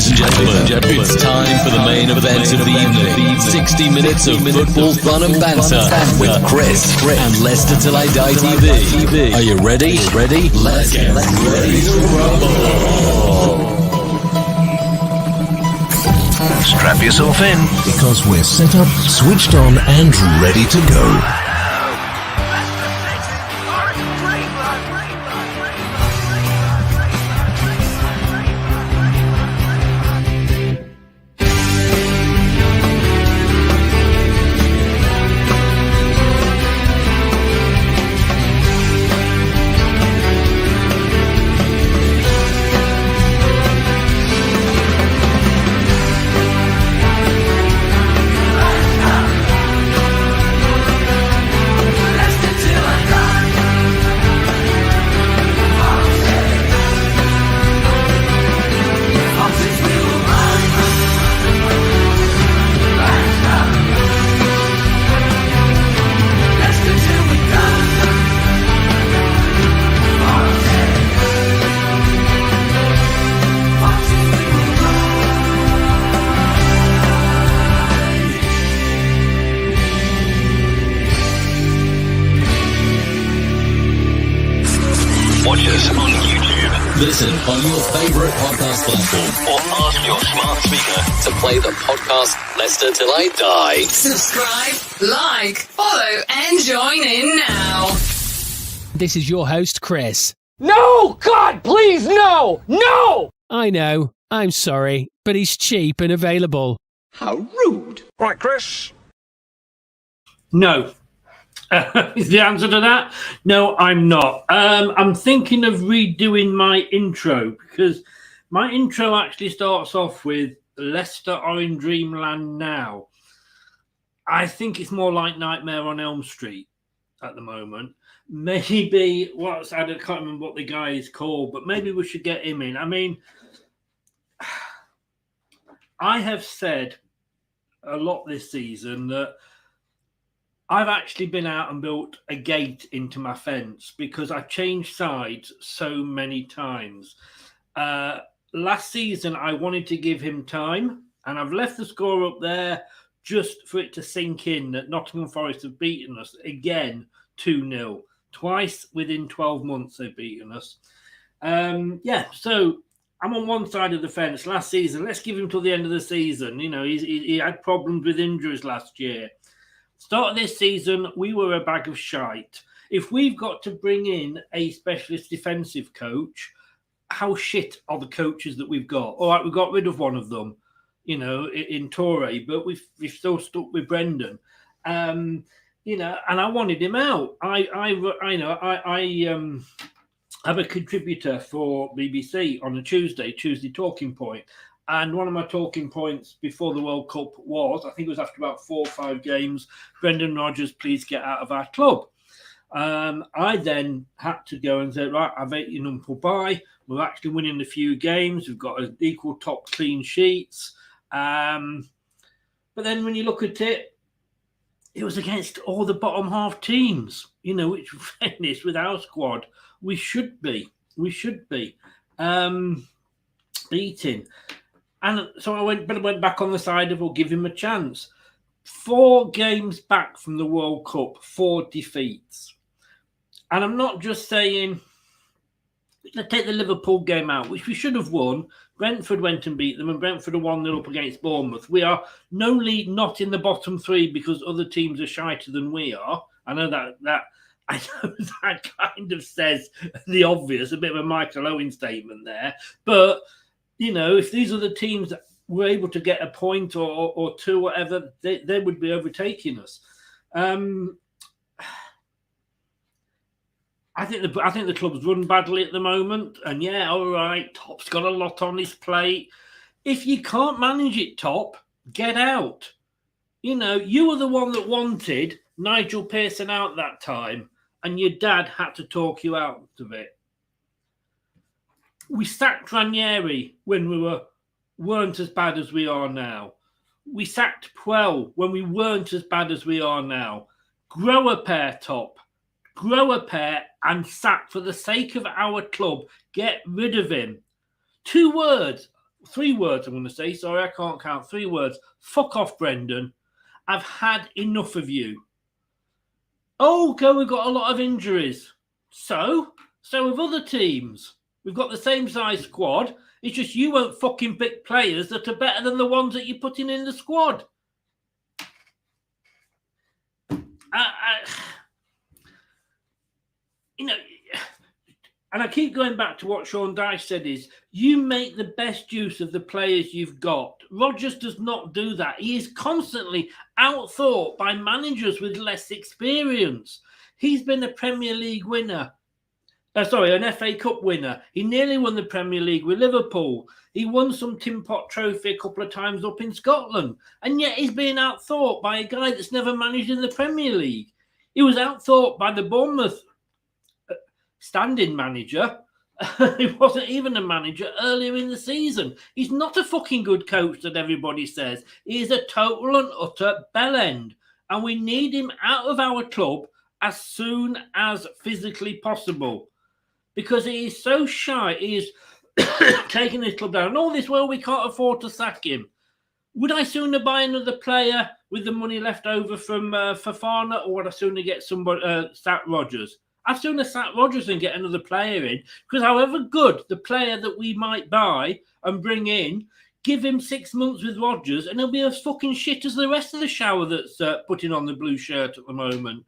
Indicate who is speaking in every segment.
Speaker 1: Ladies and gentlemen, it's time for the main event of the evening. 60 minutes of football fun and banter with Chris and Leicester Till I Die TV. Are you ready? Let's get ready to rumble.
Speaker 2: Strap yourself in,
Speaker 3: because we're set up, switched on, and ready to go.
Speaker 1: Listen on your favourite podcast platform or ask your smart speaker to play the podcast Leicester Till I Die.
Speaker 4: Subscribe, like, follow and join in now.
Speaker 5: This is your host, Chris.
Speaker 6: No! God, please, no! No!
Speaker 5: I know, I'm sorry, but he's cheap and available.
Speaker 6: How rude.
Speaker 2: Right, Chris?
Speaker 6: No. Is the answer to that? No, I'm not. I'm thinking of redoing my intro, because my intro actually starts off with Leicester are in dreamland now. I think it's more like Nightmare on Elm Street at the moment. Maybe, I can't remember what the guy is called, but maybe we should get him in. I mean, I have said a lot this season that I've actually been out and built a gate into my fence because I changed sides so many times. Last season, I wanted to give him time, and I've left the score up there just for it to sink in that Nottingham Forest have beaten us again 2-0. Twice within 12 months they've beaten us. So I'm on one side of the fence. Last season, let's give him till the end of the season. You know, he had problems with injuries last year. Start of this season, we were a bag of shite. If we've got to bring in a specialist defensive coach, how shit are the coaches that we've got? All right, we got rid of one of them, you know, in Torre, but we've still stuck with Brendan. You know, and I wanted him out. I have a contributor for BBC on a Tuesday Talking Point. And one of my talking points before the World Cup was, I think it was after about 4 or 5 games, Brendan Rodgers, please get out of our club. I then had to go and say, right, I've 18 and by. We're actually winning a few games. We've got an equal top clean sheets. But then when you look at it, it was against all the bottom half teams, you know, which fairness with our squad, we should be beating. And so I went back on the side of, we'll give him a chance. 4 games back from the World Cup, 4 defeats. And I'm not just saying, let's take the Liverpool game out, which we should have won. Brentford went and beat them, and Brentford are 1-0 up against Bournemouth. We are not in the bottom 3 because other teams are shiter than we are. I know that kind of says the obvious, a bit of a Michael Owen statement there. But you know, if these are the teams that were able to get a point or 2, whatever, they would be overtaking us. I think the club's run badly at the moment, and yeah, all right, Top's got a lot on his plate. If you can't manage it, Top, get out. You know, you were the one that wanted Nigel Pearson out that time, and your dad had to talk you out of it. We sacked Ranieri when we weren't as bad as we are now. We sacked Puel when we weren't as bad as we are now. Grow a pair, Top. Grow a pair and sack for the sake of our club. Get rid of him. 2 words. 3 words I'm going to say. Sorry, I can't count. 3 words. Fuck off, Brendan. I've had enough of you. Oh, okay, we've got a lot of injuries. So with other teams. We've got the same size squad. It's just you won't fucking pick players that are better than the ones that you're putting in the squad. You know, and I keep going back to what Sean Dyche said is, you make the best use of the players you've got. Rodgers does not do that. He is constantly outthought by managers with less experience. He's been a Premier League winner. An FA Cup winner. He nearly won the Premier League with Liverpool. He won some Tim Pot Trophy a couple of times up in Scotland. And yet he's being outthought by a guy that's never managed in the Premier League. He was outthought by the Bournemouth standing manager. He wasn't even a manager earlier in the season. He's not a fucking good coach that everybody says. He is a total and utter bellend. And we need him out of our club as soon as physically possible. Because he is so shy. He is taking this club down. And all this, well, we can't afford to sack him. Would I sooner buy another player with the money left over from Fofana, or would I sooner get somebody sack Rodgers? I'd sooner sack Rodgers and get another player in, because however good the player that we might buy and bring in, give him 6 months with Rodgers and he'll be as fucking shit as the rest of the shower that's putting on the blue shirt at the moment.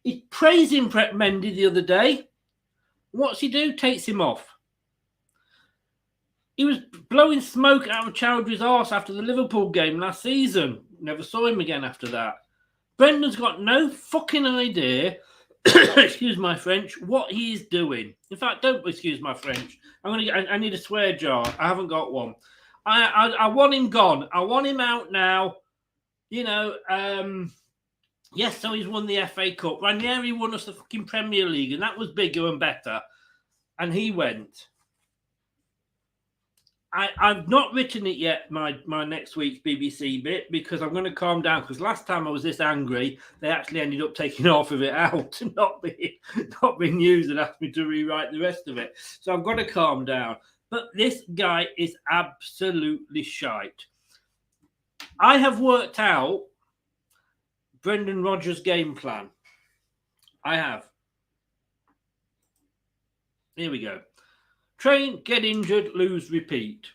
Speaker 6: He praised him, Mendy, the other day. What's he do? Takes him off. He was blowing smoke out of Chowdhury's arse after the Liverpool game last season. Never saw him again after that. Brendan's got no fucking idea, excuse my French, what he's doing. In fact, don't excuse my French. I need a swear jar. I haven't got one. I want him gone. I want him out now. You know, yes, so he's won the FA Cup. Ranieri won us the fucking Premier League, and that was bigger and better. And he went. I've not written it yet, my next week's BBC bit, because I'm going to calm down, because last time I was this angry, they actually ended up taking half of it out and not being used and asked me to rewrite the rest of it. So I've got to calm down. But this guy is absolutely shite. I have worked out Brendan Rodgers' game plan. I have. Here we go. Train, get injured, lose, repeat.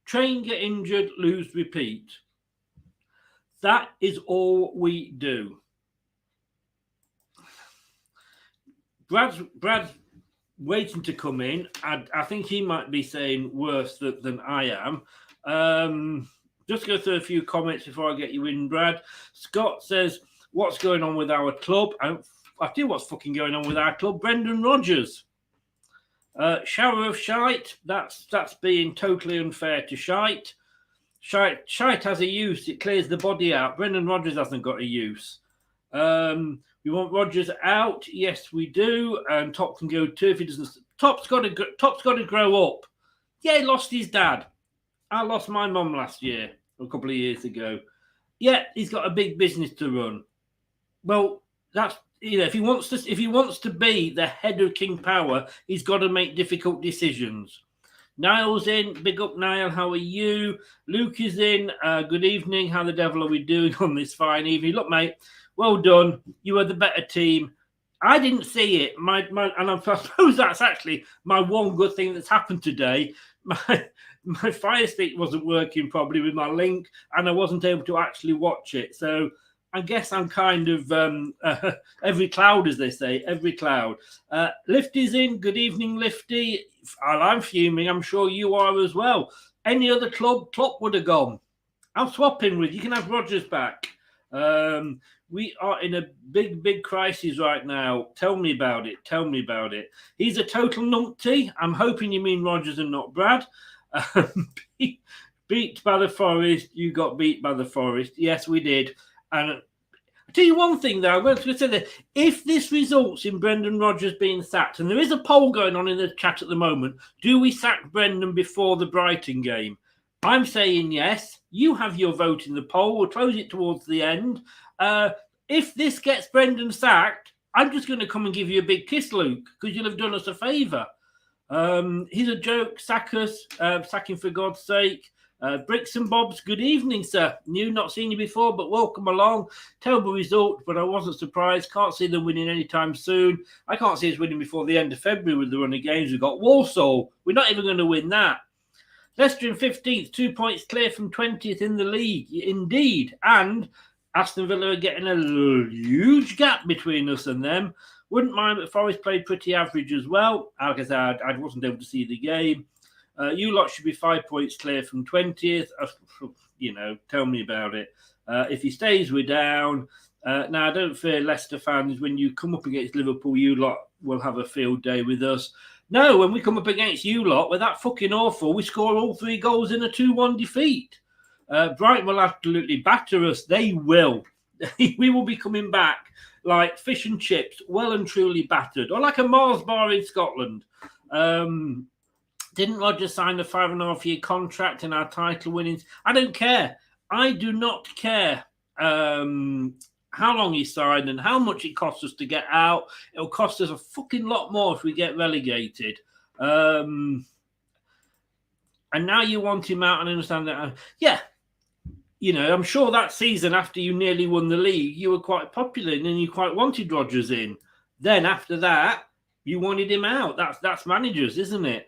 Speaker 6: Train, get injured, lose, repeat. That is all we do. Brad's waiting to come in. I think he might be saying worse than I am. Just go through a few comments before I get you in, Brad. Scott says, what's going on with our club? I tell you what's fucking going on with our club. Brendan Rodgers. Shower of shite. That's being totally unfair to shite. Shite has a use. It clears the body out. Brendan Rodgers hasn't got a use. We want Rodgers out. Yes, we do. And Top can go too if he doesn't. Top's got to grow up. Yeah, he lost his dad. I lost my mum last year, a couple of years ago. Yeah, he's got a big business to run. Well, that's, you know, if he wants to be the head of King Power, he's got to make difficult decisions. Niall's in. Big up, Niall. How are you? Luke is in. Good evening. How the devil are we doing on this fine evening? Look, mate, well done. You are the better team. I didn't see it. And I suppose that's actually my one good thing that's happened today. My Fire Stick wasn't working probably with my link, and I wasn't able to actually watch it. So I guess I'm kind of every cloud, as they say, every cloud. Lifty's in. Good evening, Lifty. I'm fuming. I'm sure you are as well. Any other club, Klopp would have gone. I'm swapping with you. Can have Rodgers back. We are in a big crisis right now. Tell me about it. Tell me about it. He's a total numpty. I'm hoping you mean Rodgers and not Brad. Beat by the Forest. You got beat by the Forest. Yes, we did. And I'll tell you one thing, though. I'm going to say that if this results in Brendan Rodgers being sacked, and there is a poll going on in the chat at the moment, do we sack Brendan before the Brighton game? I'm saying yes. You have your vote in the poll. We'll close it towards the end. If this gets Brendan sacked, I'm just going to come and give you a big kiss, Luke, because you'll have done us a favour. He's a joke. Sack us. Sack him for God's sake. Bricks and Bobs, good evening, sir. Not seen you before, but welcome along. Terrible result, but I wasn't surprised. Can't see them winning anytime soon. I can't see us winning before the end of February with the run of games. We've got Walsall. We're not even going to win that. Leicester in 15th, 2 points clear from 20th in the league. Indeed. And Aston Villa are getting a huge gap between us and them. Wouldn't mind, but Forest played pretty average as well. Like I said, I wasn't able to see the game. You lot should be 5 points clear from 20th. Tell me about it. If he stays, we're down. Now, I don't fear Leicester fans. When you come up against Liverpool, you lot will have a field day with us. No, when we come up against you lot, we're that fucking awful. We score all 3 goals in a 2-1 defeat. Brighton will absolutely batter us. They will. We will be coming back like fish and chips, well and truly battered, or like a Mars bar in Scotland. Didn't Rodgers sign a 5.5-year contract in our title winnings? I don't care. I do not care how long he signed and how much it costs us to get out. It'll cost us a fucking lot more if we get relegated. And now you want him out, and I understand that. I'm sure that season after you nearly won the league, you were quite popular and you quite wanted Rodgers in. Then after that, you wanted him out. That's managers, isn't it?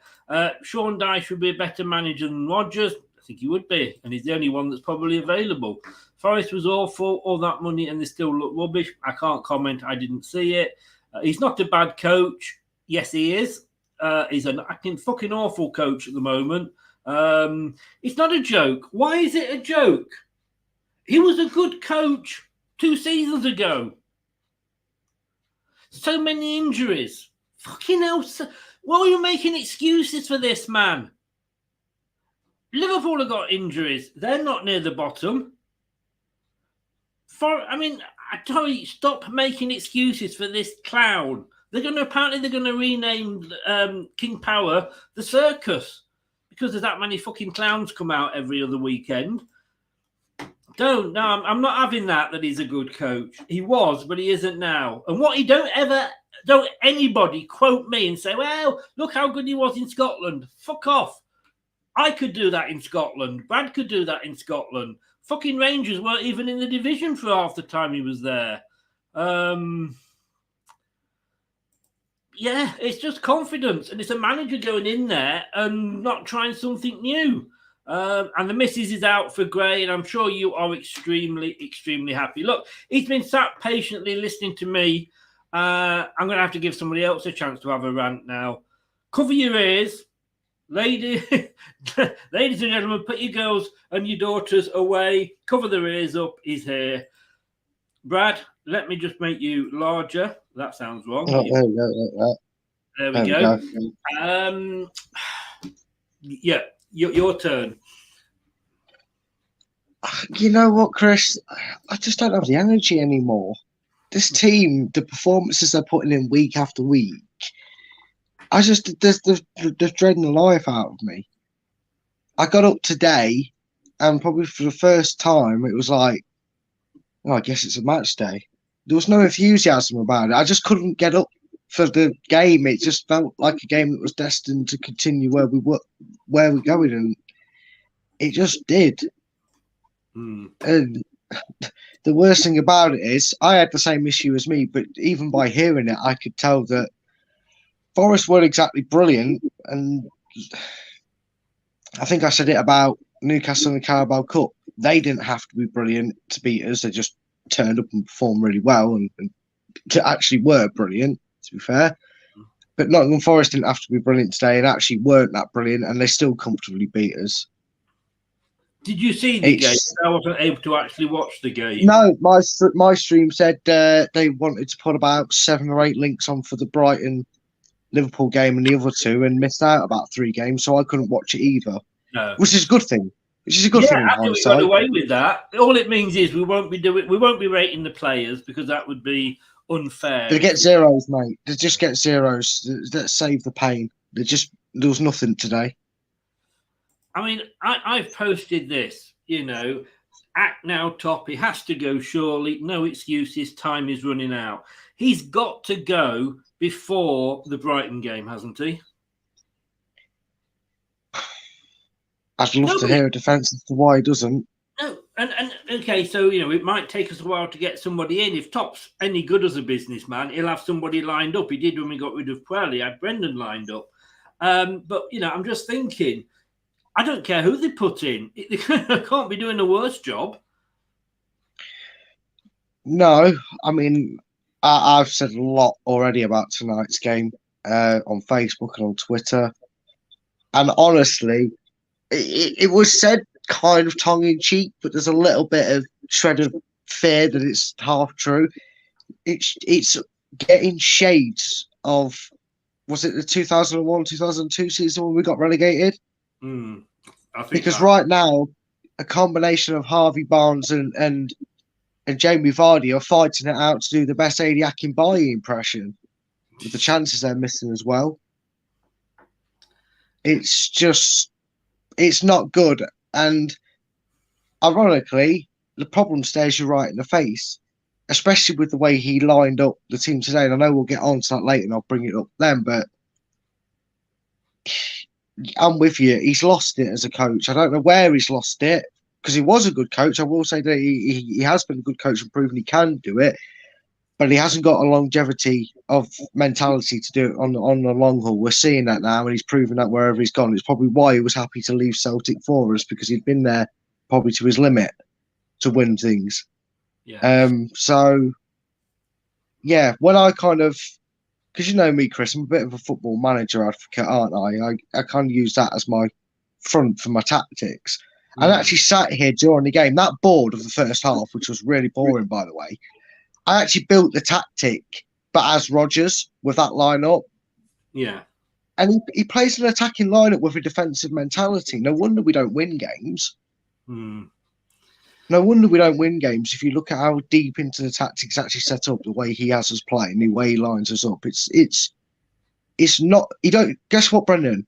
Speaker 6: Sean Dyche would be a better manager than Rodgers. I think he would be, and he's the only one that's probably available. Forest was awful, all that money, and they still look rubbish. I can't comment. I didn't see it. He's not a bad coach. Yes, he is. He's an acting fucking awful coach at the moment. It's not a joke. Why is it a joke? He was a good coach 2 seasons ago. So many injuries. Fucking hell. Why are you making excuses for this, man? Liverpool have got injuries. They're not near the bottom. I tell you, stop making excuses for this clown. They're going to rename King Power the Circus because there's that many fucking clowns come out every other weekend. I'm not having that he's a good coach. He was, but he isn't now. And don't anybody quote me and say, well, look how good he was in Scotland. Fuck off. I could do that in Scotland. Brad could do that in Scotland. Fucking Rangers weren't even in the division for half the time he was there. It's just confidence. And it's a manager going in there and not trying something new. And the missus is out for Gray, and I'm sure you are extremely, extremely happy. Look, he's been sat patiently listening to me. I'm going to have to give somebody else a chance to have a rant now. Cover your ears. Ladies and gentlemen, put your girls and your daughters away. Cover their ears up. He's here. Brad, let me just make you larger. That sounds wrong. There we go. Your turn.
Speaker 7: You know what, Chris? I just don't have the energy anymore. This team, the performances they're putting in week after week, they're dreading the life out of me. I got up today, and probably for the first time, it was like, I guess it's a match day. There was no enthusiasm about it. I just couldn't get up for the game. It just felt like a game that was destined to continue where we're going, and it just did. And the worst thing about it is I had the same issue as me, but even by hearing it, I could tell that Forest weren't exactly brilliant. And I think I said it about Newcastle and the Carabao Cup. They didn't have to be brilliant to beat us. They just turned up and performed really well and actually were brilliant, to be fair. But Nottingham Forest didn't have to be brilliant today and actually weren't that brilliant, and they still comfortably beat us.
Speaker 6: Did you see the game? I wasn't able to actually watch the game.
Speaker 7: No, my stream said they wanted to put about 7 or 8 links on for the Brighton Liverpool game and the other 2, and missed out about 3 games, so I couldn't watch it either.
Speaker 6: No,
Speaker 7: which is a good thing. Which is a good thing.
Speaker 6: I think we got away with that. All it means is we won't be rating the players because that would be unfair.
Speaker 7: They get zeros, mate. They just get zeros. That save the pain. There was nothing today.
Speaker 6: I mean, I've posted this, act now, top. He has to go, surely. No excuses. Time is running out. He's got to go before the Brighton game, hasn't he?
Speaker 7: I'd love to hear a defence as to why he doesn't.
Speaker 6: No, and okay, so it might take us a while to get somebody in. If Top's any good as a businessman, he'll have somebody lined up. He did when we got rid of Puel. He had Brendan lined up. But I'm just thinking, I don't care who they put in. They can't be doing a worse job.
Speaker 7: No, I mean, I've said a lot already about tonight's game on Facebook and on Twitter. And honestly, it was said kind of tongue-in-cheek, but there's a little bit of shred of fear that it's half true. It's getting shades of, was it the 2001-2002 season when we got relegated?
Speaker 6: I think
Speaker 7: because right now, a combination of Harvey Barnes and Jamie Vardy are fighting it out to do the best Adi Akinbaye impression, with the chances they're missing as well. It's not good. And ironically, the problem stares you right in the face, especially with the way he lined up the team today. And I know we'll get on to that later and I'll bring it up then, but I'm with you. He's lost it as a coach. I don't know where he's lost it, because he was a good coach. I will say that he has been a good coach and proven he can do it, but he hasn't got a longevity of mentality to do it on the long haul. We're seeing that now, and he's proven that wherever he's gone. It's probably why he was happy to leave Celtic for us, because he'd been there probably to his limit to win things.
Speaker 6: Yeah.
Speaker 7: So, yeah, when I kind of, because you know me, Chris, I'm a bit of a football manager advocate, aren't I? I kind of use that as my front for my tactics. And actually sat here during the game, that board of the first half, which was really boring, by the way, I actually built the tactic, but as Rodgers with that lineup.
Speaker 6: Yeah.
Speaker 7: And he plays an attacking lineup with a defensive mentality. No wonder we don't win games. No wonder we don't win games if you look at how deep into the tactics actually set up, the way he has us play and the way he lines us up. It's not, you don't, guess what, Brendan?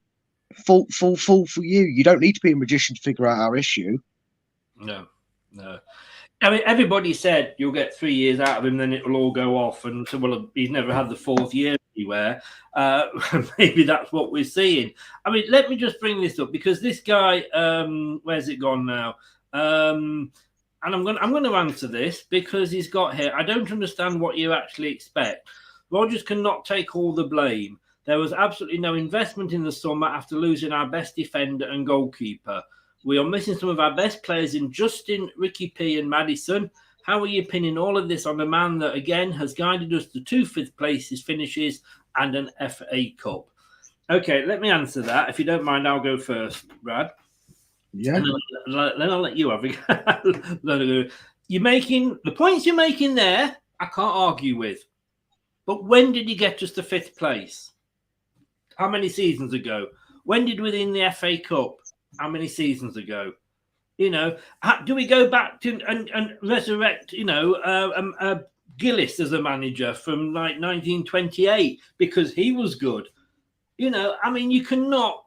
Speaker 7: Full for you. You don't need to be a magician to figure out our issue.
Speaker 6: No. I mean, everybody said you'll get 3 years out of him, then it'll all go off. And so, well, he's never had the fourth year anywhere. Maybe that's what we're seeing. I mean, let me just bring this up, because this guy, where's it gone now? And I'm going to answer this, because he's got here. I don't understand what you actually expect. Rodgers cannot take all the blame. There was absolutely no investment in the summer after losing our best defender and goalkeeper. We are missing some of our best players in Justin, Ricky P and Maddison. How are you pinning all of this on a man that, again, has guided us to 2 fifth places finishes and an FA Cup? Okay, let me answer that. If you don't mind, I'll go first, Brad.
Speaker 7: Yeah.
Speaker 6: And then I'll let you have it. You're making the points you're making there, I can't argue with. But when did you get us to 5th place? How many seasons ago? When did we win the FA Cup? How many seasons ago? Do we go back to and resurrect, Gillis as a manager from like 1928 because he was good? I mean, you cannot.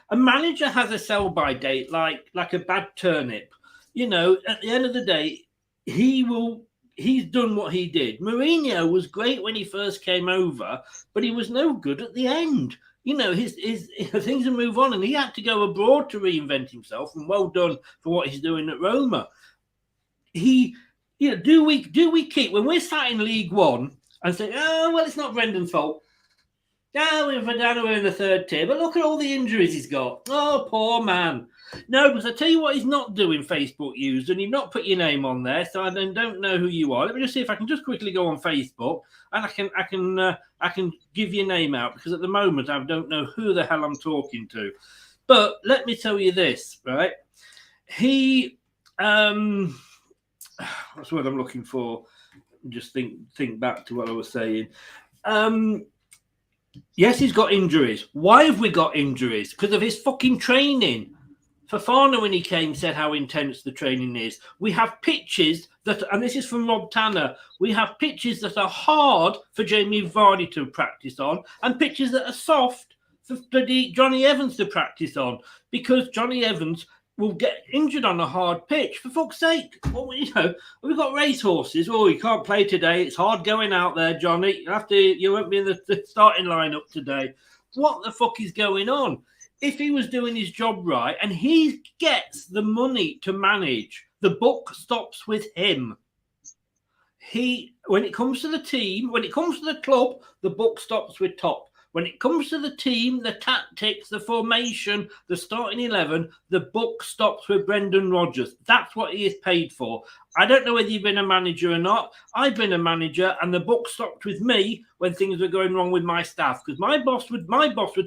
Speaker 6: A manager has a sell-by date like a bad turnip. At the end of the day, he's done what he did. Mourinho was great when he first came over, but he was no good at the end. His things have moved on, and he had to go abroad to reinvent himself. And well done for what he's doing at Roma. Do we keep, when we're sat in League One and say, oh well, it's not Brendan's fault. Yeah, we're in the 3rd tier, but look at all the injuries he's got. Oh, poor man. No, because I tell you what he's not doing, Facebook used, and you've not put your name on there, so I then don't know who you are. Let me just see if I can just quickly go on Facebook, and I can give your name out, because at the moment I don't know who the hell I'm talking to. But let me tell you this, right? He, what's the word I'm looking for? Just think back to what I was saying. Yes, he's got injuries. Why have we got injuries? Because of his fucking training. Fofana, when he came, said how intense the training is. We have pitches that, and this is from Rob Tanner, we have pitches that are hard for Jamie Vardy to practice on, and pitches that are soft for Johnny Evans to practice on, because Johnny Evans will get injured on a hard pitch. For fuck's sake. Well, we've got racehorses. Oh, you can't play today. It's hard going out there, Johnny. You won't be in the starting lineup today. What the fuck is going on? if he was doing his job right and he gets the money to manage, the buck stops with him. When it comes to the team, when it comes to the club, the buck stops with Top. When it comes to the team, the tactics, the formation, the starting 11, the buck stops with Brendan Rodgers. That's what he is paid for. I don't know whether you've been a manager or not. I've been a manager, and the buck stopped with me when things were going wrong with my staff. Because my boss would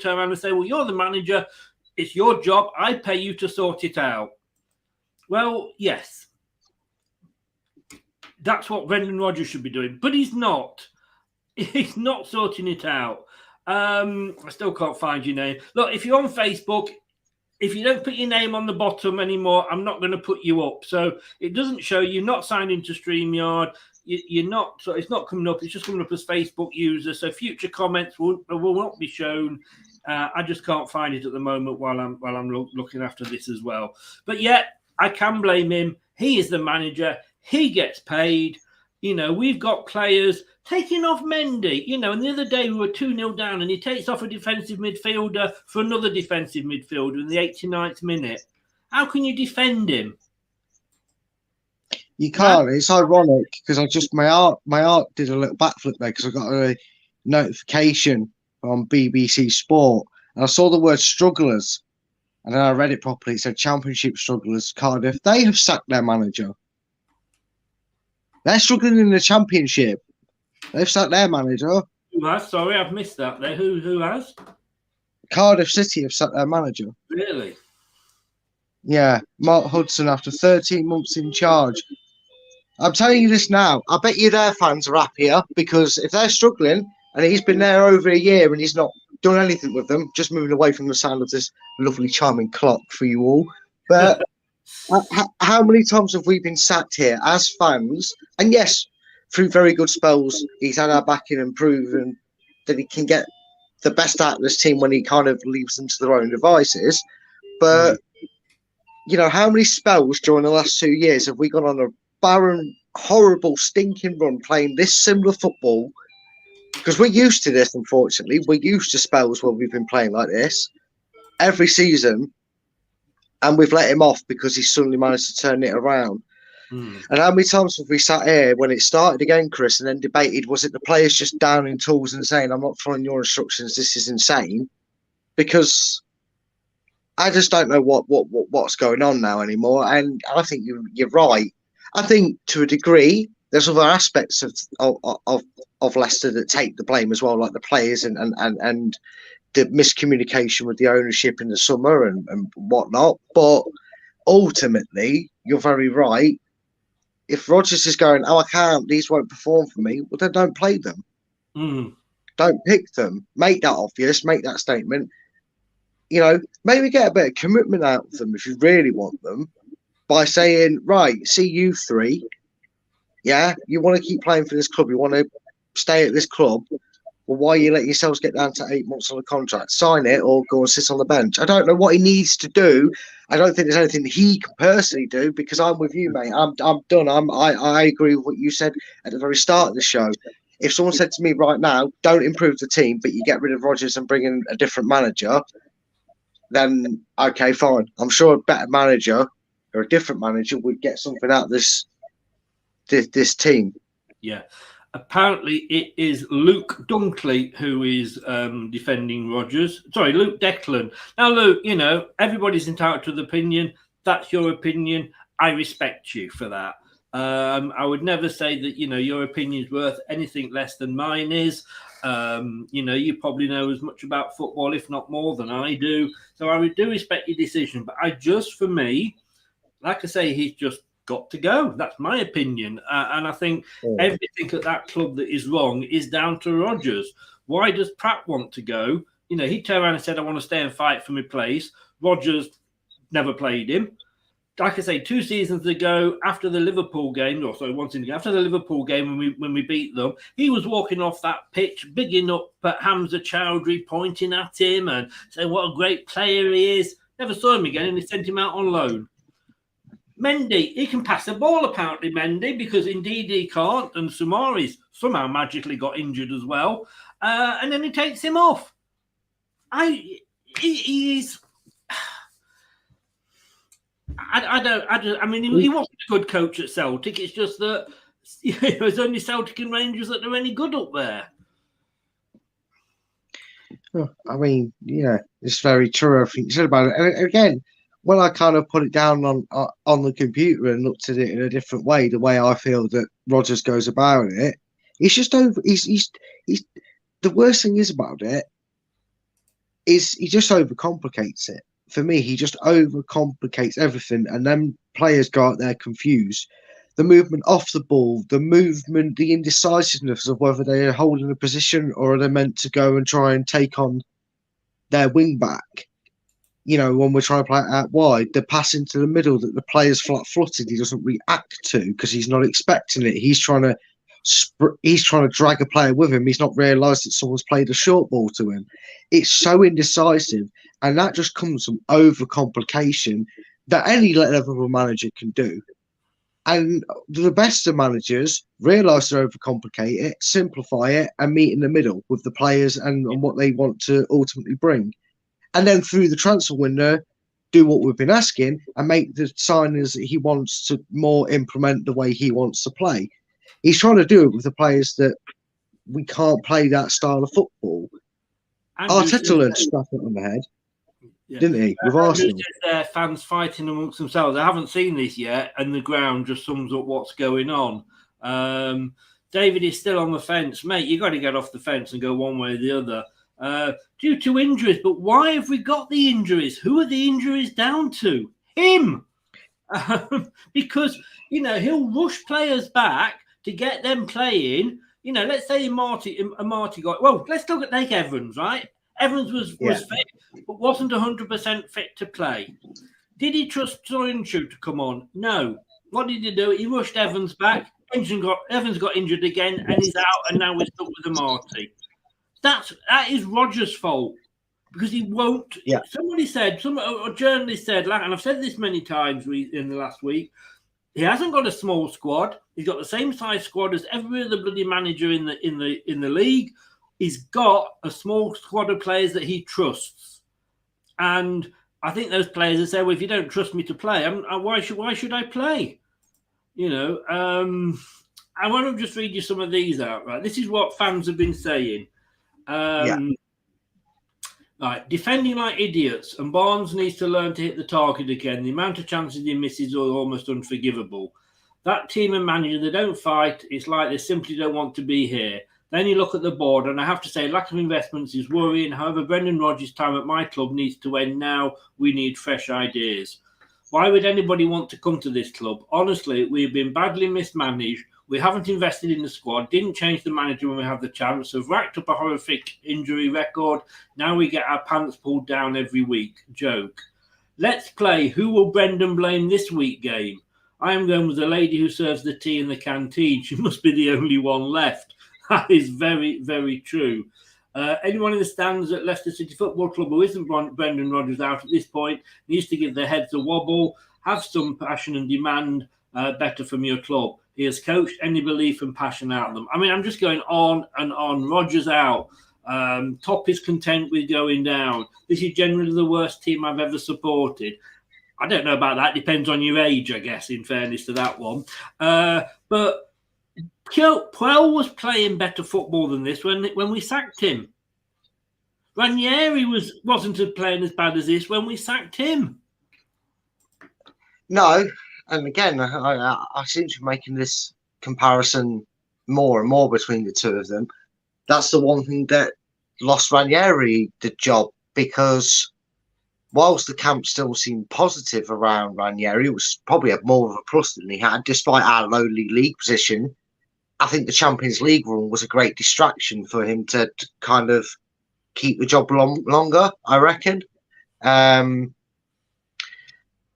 Speaker 6: turn around and say, "Well, you're the manager. It's your job. I pay you to sort it out." Well, yes. That's what Brendan Rodgers should be doing. But he's not. He's not sorting it out. I still can't find your name. Look, if you're on Facebook, if you don't put your name on the bottom anymore, I'm not going to put you up. So it doesn't show you're not signed into StreamYard. You're not. So it's not coming up. It's just coming up as Facebook user. So future comments will not be shown. I just can't find it at the moment while I'm looking after this as well. But yeah, I can blame him. He is the manager. He gets paid. You know, we've got players taking off Mendy. You know, and the other day we were 2-0 down and he takes off a defensive midfielder for another defensive midfielder in the 89th minute. How can you defend him?
Speaker 7: You can't. It's ironic because my art did a little backflip there because I got a notification on BBC Sport and I saw the word strugglers and then I read it properly. It said Championship strugglers, Cardiff. They have sacked their manager. They're struggling in the Championship. They've sacked their manager.
Speaker 6: Who has? Sorry, I've missed that there. Who has?
Speaker 7: Cardiff City have sacked their manager.
Speaker 6: Really?
Speaker 7: Yeah, Mark Hudson after 13 months in charge. I'm telling you this now. I bet you their fans are happier because if they're struggling and he's been there over a year and he's not done anything with them, just moving away from the sound of this lovely charming clock for you all. But how many times have we been sacked here as fans? And yes, through very good spells, he's had our backing and proven that he can get the best out of this team when he kind of leaves them to their own devices. But, you know, how many spells during the last 2 years have we gone on a barren, horrible, stinking run playing this similar football? Because we're used to this, unfortunately. We're used to spells where we've been playing like this every season. And we've let him off because he suddenly managed to turn it around. And how many times have we sat here when it started again, Chris, and then debated, was it the players just downing tools and saying, I'm not following your instructions, this is insane? Because I just don't know what's going on now anymore. And I think you're right. I think to a degree, there's other aspects of Leicester that take the blame as well, like the players and the miscommunication with the ownership in the summer and whatnot. But ultimately, you're very right. If Rodgers is going, I can't, these won't perform for me, well, then don't play them. Don't pick them. Make that obvious. Make that statement. You know, maybe get a bit of commitment out of them if you really want them by saying, right, see you three. Yeah, you want to keep playing for this club. You want to stay at this club. Well, why are you letting yourselves get down to 8 months on a contract? Sign it or go and sit on the bench. I don't know what he needs to do. I don't think there's anything he can personally do because I'm with you, mate. I'm done. I agree with what you said at the very start of the show. If someone said to me right now, don't improve the team, but you get rid of Rodgers and bring in a different manager, then okay, fine. I'm sure a better manager or a different manager would get something out of this team. Yeah.
Speaker 6: Apparently, it is Luke Dunkley who is defending Rodgers. Sorry, Luke Declan. Now, Luke, you know, everybody's entitled to the opinion. That's your opinion. I respect you for that. I would never say that, you know, your opinion's worth anything less than mine is. You know, you probably know as much about football, if not more, than I do. So I do respect your decision. But for me, like I say, he's just got to go. That's my opinion. And I think everything at that club that is wrong is down to Rodgers. Why does Pratt want to go? You know, he turned around and said, I want to stay and fight for my place. Rodgers never played him. Like I say, 2 seasons ago, after the Liverpool game, after the Liverpool game when we beat them, he was walking off that pitch, bigging up Hamza Chowdhury, pointing at him and saying what a great player he is. Never saw him again, and they sent him out on loan. Mendy, he can pass the ball, apparently, Mendy, because indeed he can't. And Soumari's somehow magically got injured as well. And then he takes him off. he's. I mean, he wasn't a good coach at Celtic. It's just that it's only Celtic and Rangers that are any good up there.
Speaker 7: I mean, yeah, it's very true. Everything you said about it. And again, when I kind of put it down on the computer and looked at it in a different way, the way I feel that Rodgers goes about it, he's just over. He's the worst thing is about it is he just overcomplicates it. For me, he just overcomplicates everything, and then players go out there confused. The movement off the ball, the movement, the indecisiveness of whether they are holding a position or are they meant to go and try and take on their wing back. You know, when we're trying to play it out wide, the pass into the middle that the player's flat-footed, he doesn't react to because he's not expecting it. He's trying to drag a player with him. He's not realised that someone's played a short ball to him. It's so indecisive, and that just comes from overcomplication that any level of manager can do. And the best of managers realise they overcomplicate it, simplify it, and meet in the middle with the players and what they want to ultimately bring. And then through the transfer window, do what we've been asking and make the signings that he wants to more implement the way he wants to play. He's trying to do it with the players that we can't play that style of football. Arteta learned to strap it on the head, didn't he? With Arsenal.
Speaker 6: Fans fighting amongst themselves. I haven't seen this yet, and the ground just sums up what's going on. David is still on the fence. Mate, you got to get off the fence and go one way or the other. Due to injuries, but why have we got the injuries? Who are the injuries down to? Him! Because, you know, he'll rush players back to get them playing. You know, let's say Marty got... Well, let's look at Nick Evans, right? Evans was fit, but wasn't 100% fit to play. Did he trust Soyuncu to come on? No. What did he do? He rushed Evans back. Evans got injured again, and he's out, and now we're stuck with Marty. That is Rodgers' fault because he won't. Yeah. Somebody said, a journalist said, and I've said this many times in the last week, he hasn't got a small squad. He's got the same size squad as every other bloody manager in the league. He's got a small squad of players that he trusts, and I think those players that say, "Well, if you don't trust me to play, why should I play?" You know. I want to just read you some of these out. Right, this is what fans have been saying. Right, defending like idiots, and Barnes needs to learn to hit the target again. The amount of chances he misses are almost unforgivable. That team and manager, they don't fight. It's like they simply don't want to be here. Then you look at the board, and I have to say, lack of investments is worrying. However, Brendan Rodgers' time at my club needs to end now. We need fresh ideas. Why would anybody want to come to this club? Honestly, we've been badly mismanaged. We haven't invested in the squad, didn't change the manager when we had the chance, have racked up a horrific injury record. Now we get our pants pulled down every week. Joke. Let's play Who Will Brendan Blame This Week game. I am going with the lady who serves the tea in the canteen. She must be the only one left. That is very, very true. Anyone in the stands at Leicester City Football Club who isn't Brendan Rodgers out at this point needs to give their heads a wobble, have some passion and demand better from your club. He has coached any belief and passion out of them. I mean, I'm just going on and on. Rodgers out. Top is content with going down. This is generally the worst team I've ever supported. I don't know about that. Depends on your age, I guess, in fairness to that one. But Puel was playing better football than this when we sacked him. Ranieri wasn't playing as bad as this when we sacked him.
Speaker 7: No. And again, I seem to be making this comparison more and more between the two of them. That's the one thing that lost Ranieri the job, because whilst the camp still seemed positive around Ranieri, it was probably more of a plus than he had, despite our lowly league position. I think the Champions League run was a great distraction for him to kind of keep the job longer, I reckon.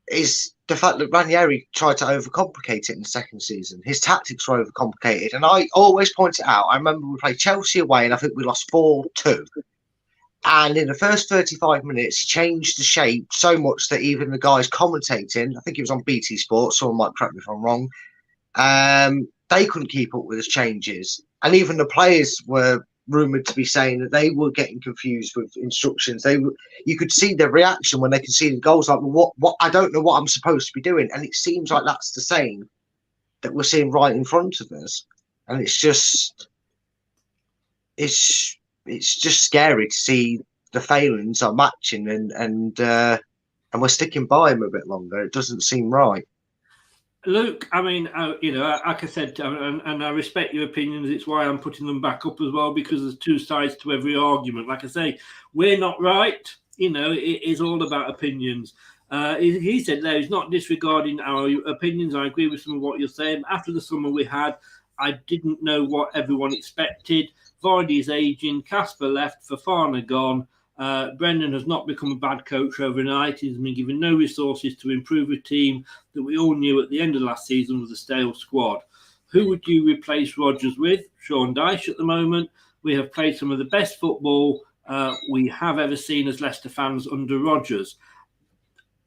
Speaker 7: Is the fact that Ranieri tried to overcomplicate it in the second season. His tactics were overcomplicated. And I always point it out. I remember we played Chelsea away and I think we lost 4-2. And in the first 35 minutes, he changed the shape so much that even the guys commentating, I think it was on BT Sports, someone might correct me if I'm wrong, they couldn't keep up with his changes. And even the players were rumoured to be saying that they were getting confused with instructions. You could see their reaction when they could see the goals, like, well, what? I don't know what I'm supposed to be doing. And it seems like that's the same that we're seeing right in front of us. And it's just scary to see the failings are matching, and we're sticking by him a bit longer. It doesn't seem right.
Speaker 6: Luke, I mean, like I said, and I respect your opinions. It's why I'm putting them back up as well, because there's two sides to every argument. Like I say, we're not right. It is all about opinions. He said there, he's not disregarding our opinions. I agree with some of what you're saying. After the summer we had, I didn't know what everyone expected. Vardy's aging, Casper left, Fofana gone. Brendan has not become a bad coach overnight. He's been given no resources to improve a team that we all knew at the end of last season was a stale squad. Who would you replace Rodgers with? Sean Dyche at the moment. We have played some of the best football we have ever seen as Leicester fans under Rodgers.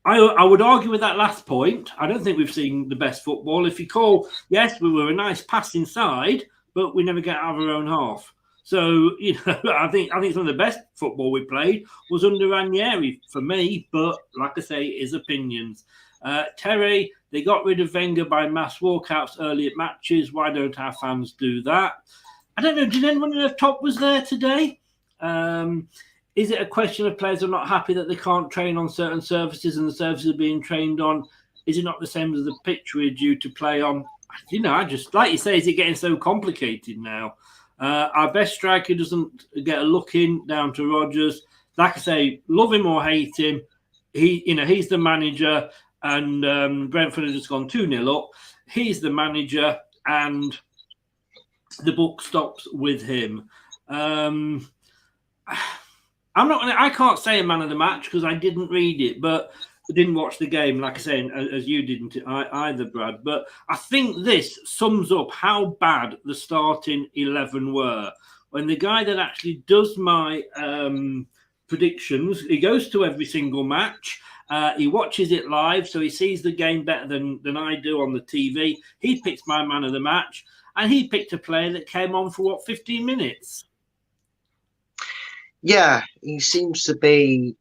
Speaker 6: I would argue with that last point. I don't think we've seen the best football. If you call, yes, we were a nice passing side, but we never get out of our own half. So, I think some of the best football we played was under Ranieri for me, but like I say, his opinions. Terry, they got rid of Wenger by mass walkouts early at matches. Why don't our fans do that? I don't know. Did anyone know if Top was there today? Is it a question of players are not happy that they can't train on certain surfaces and the surfaces are being trained on? Is it not the same as the pitch we're due to play on? I just, like you say, is it getting so complicated now? Our best striker doesn't get a look in, down to Rodgers. Like I say, love him or hate him, he's the manager, and Brentford have just gone 2-0 up. He's the manager, and the book stops with him. I can't say a man of the match because I didn't read it, but I didn't watch the game, like I say, as you didn't either, Brad. But I think this sums up how bad the starting 11 were. When the guy that actually does my predictions, he goes to every single match. He watches it live, so he sees the game better than I do on the TV. He picks my man of the match, and he picked a player that came on for, 15 minutes?
Speaker 7: Yeah, he seems to be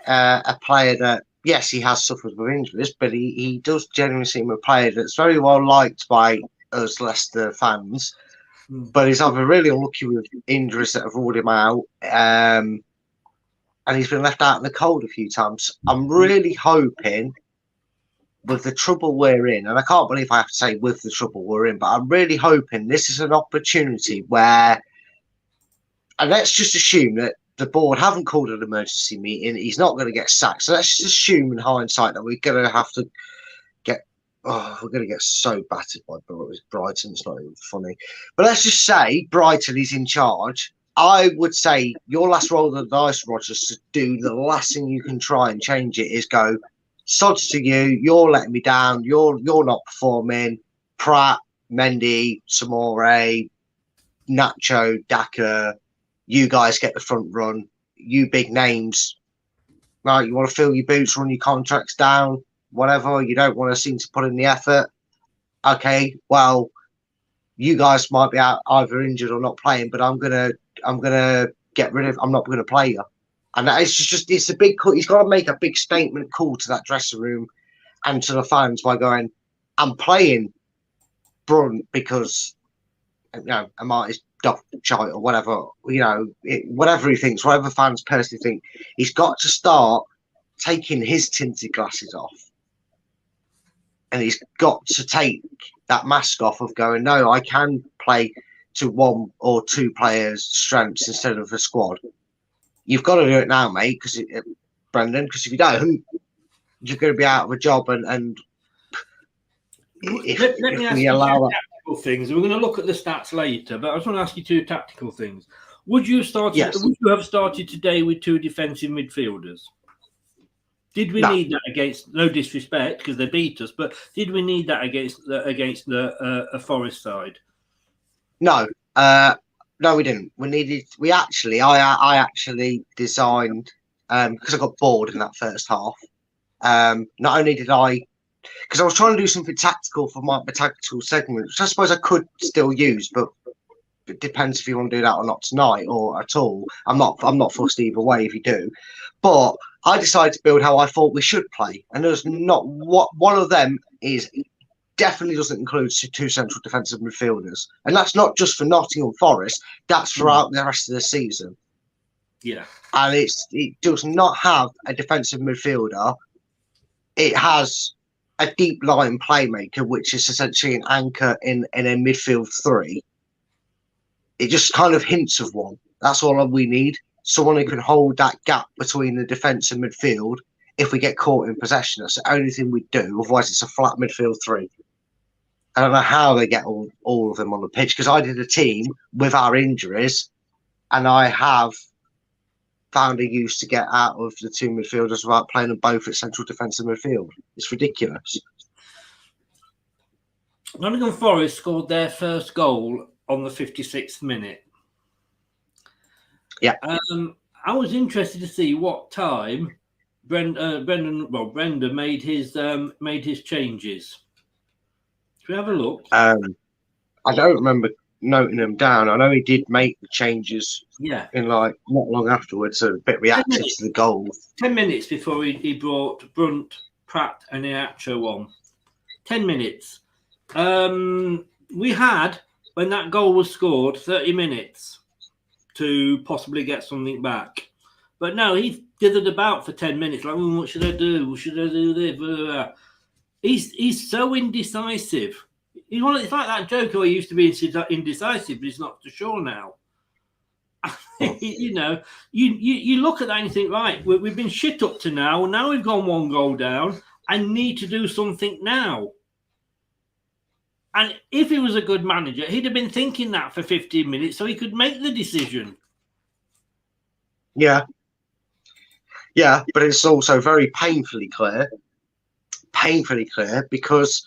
Speaker 7: a player that, yes, he has suffered with injuries, but he does generally seem a player that's very well liked by us Leicester fans. But he's either really unlucky with injuries that have ruled him out, and he's been left out in the cold a few times. I'm really hoping, with the trouble we're in, and I can't believe I have to say with the trouble we're in, but I'm really hoping this is an opportunity where, and let's just assume that the board haven't called an emergency meeting. He's not going to get sacked. So let's just assume in hindsight that we're going to have to we're going to get so battered by Brighton. It's not even funny. But let's just say Brighton is in charge. I would say your last roll of the dice, Rodgers, to do the last thing you can try and change it is go, sods to you. You're letting me down. You're not performing. Pratt, Mendy, Samore, Nacho, Daka. You guys get the front run. You big names, right? You want to fill your boots, run your contracts down, whatever. You don't want to seem to put in the effort. Okay, well, you guys might be out either injured or not playing, but I'm gonna get rid of. I'm not gonna play you. And it's a big. He's got to make a big statement call to that dressing room and to the fans by going, "I'm playing Brunt because Amartey's shite or whatever, whatever he thinks, whatever fans personally think, he's got to start taking his tinted glasses off, and he's got to take that mask off of going, no, I can play to one or two players' strengths instead of a squad. You've got to do it now, mate, Brendan, because if you don't, you're going to be out of a job, and
Speaker 6: let me ask you tactical things. We're going to look at the stats later, but I just want to ask you two tactical things. Would you have started today with two defensive midfielders? Did we need that against? No disrespect, because they beat us, but did we need that against a Forest side?
Speaker 7: No, we didn't. I actually designed because I got bored in that first half. Not only did I. Because I was trying to do something tactical for my tactical segment, which I suppose I could still use, but it depends if you want to do that or not tonight or at all. I'm not fussed either way if you do. But I decided to build how I thought we should play, and there's not what one of them is definitely doesn't include two central defensive midfielders, and that's not just for Nottingham Forest. That's throughout the rest of the season.
Speaker 6: Yeah,
Speaker 7: and it does not have a defensive midfielder. It has a deep line playmaker, which is essentially an anchor in a midfield three. It just kind of hints of one. That's all we need. Someone who can hold that gap between the defence and midfield if we get caught in possession. That's the only thing we do. Otherwise, it's a flat midfield three. I don't know how they get all of them on the pitch, because I did a team with our injuries, and I have found a use to get out of the two midfielders without playing them both at central defensive midfield. It's ridiculous.
Speaker 6: Nottingham Forest scored their first goal on the 56th minute.
Speaker 7: Yeah.
Speaker 6: I was interested to see what time Brenda made his changes. Should we have a look?
Speaker 7: I don't remember noting them down. I know he did make the changes.
Speaker 6: Yeah.
Speaker 7: In like not long afterwards, so a bit reactive to the goal.
Speaker 6: 10 minutes before he brought Brunt, Pratt, and Iacho on. 10 minutes. We had, when that goal was scored, 30 minutes to possibly get something back. But no, he dithered about for 10 minutes. Like, what should I do? Should I do this? He's so indecisive. It's like that Joker who used to be indecisive, but he's not so sure now. You look at that and you think, right, we've been shit up to now. Now we've gone one goal down. I need to do something now. And if he was a good manager, he'd have been thinking that for 15 minutes so he could make the decision.
Speaker 7: Yeah, but it's also very painfully clear because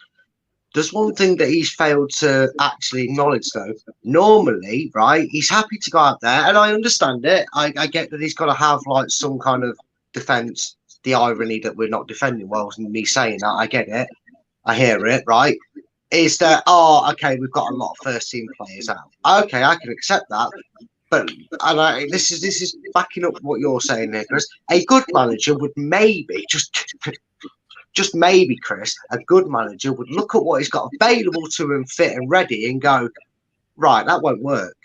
Speaker 7: there's one thing that he's failed to actually acknowledge, though. Normally, right, he's happy to go out there, and I understand it. I get that he's got to have like some kind of defence. The irony that we're not defending well, and me saying that, I get it. I hear it, right? Is that, okay, we've got a lot of first-team players out. Okay, I can accept that. But this is backing up what you're saying there, Chris. A good manager would maybe just maybe, Chris, a good manager would look at what he's got available to him, fit and ready, and go, right, that won't work.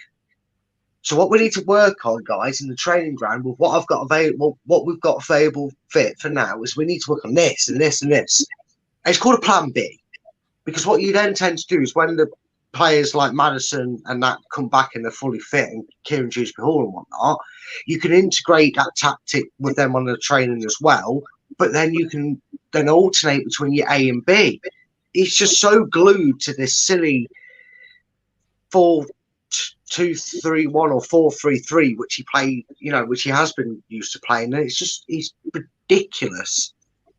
Speaker 7: So what we need to work on, guys, in the training ground with what I've got available, what we've got available fit for now, is we need to work on this and this and this. And it's called a plan B, because what you then tend to do is when the players like Madison and that come back and they're fully fit, and Kieran Dewsbury Hall and whatnot, you can integrate that tactic with them on the training as well. But then you can then alternate between your A and B. He's just so glued to this silly 4-2-3-1 or 4-3-3, which he played, which he has been used to playing. And he's ridiculous.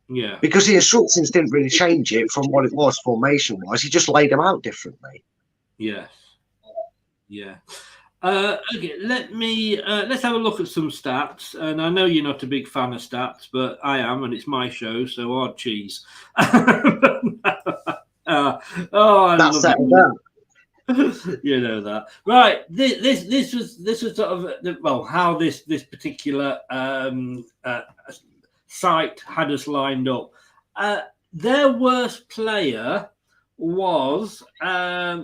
Speaker 6: Yeah.
Speaker 7: Because the instructions didn't really change it from what it was formation-wise. He just laid them out differently.
Speaker 6: Yes. Yeah. Okay, let's have a look at some stats. And I know you're not a big fan of stats, but I am, and it's my show, so hard cheese.
Speaker 7: That's settled down.
Speaker 6: You know that, right? This was sort of how this particular site had us lined up. Their worst player was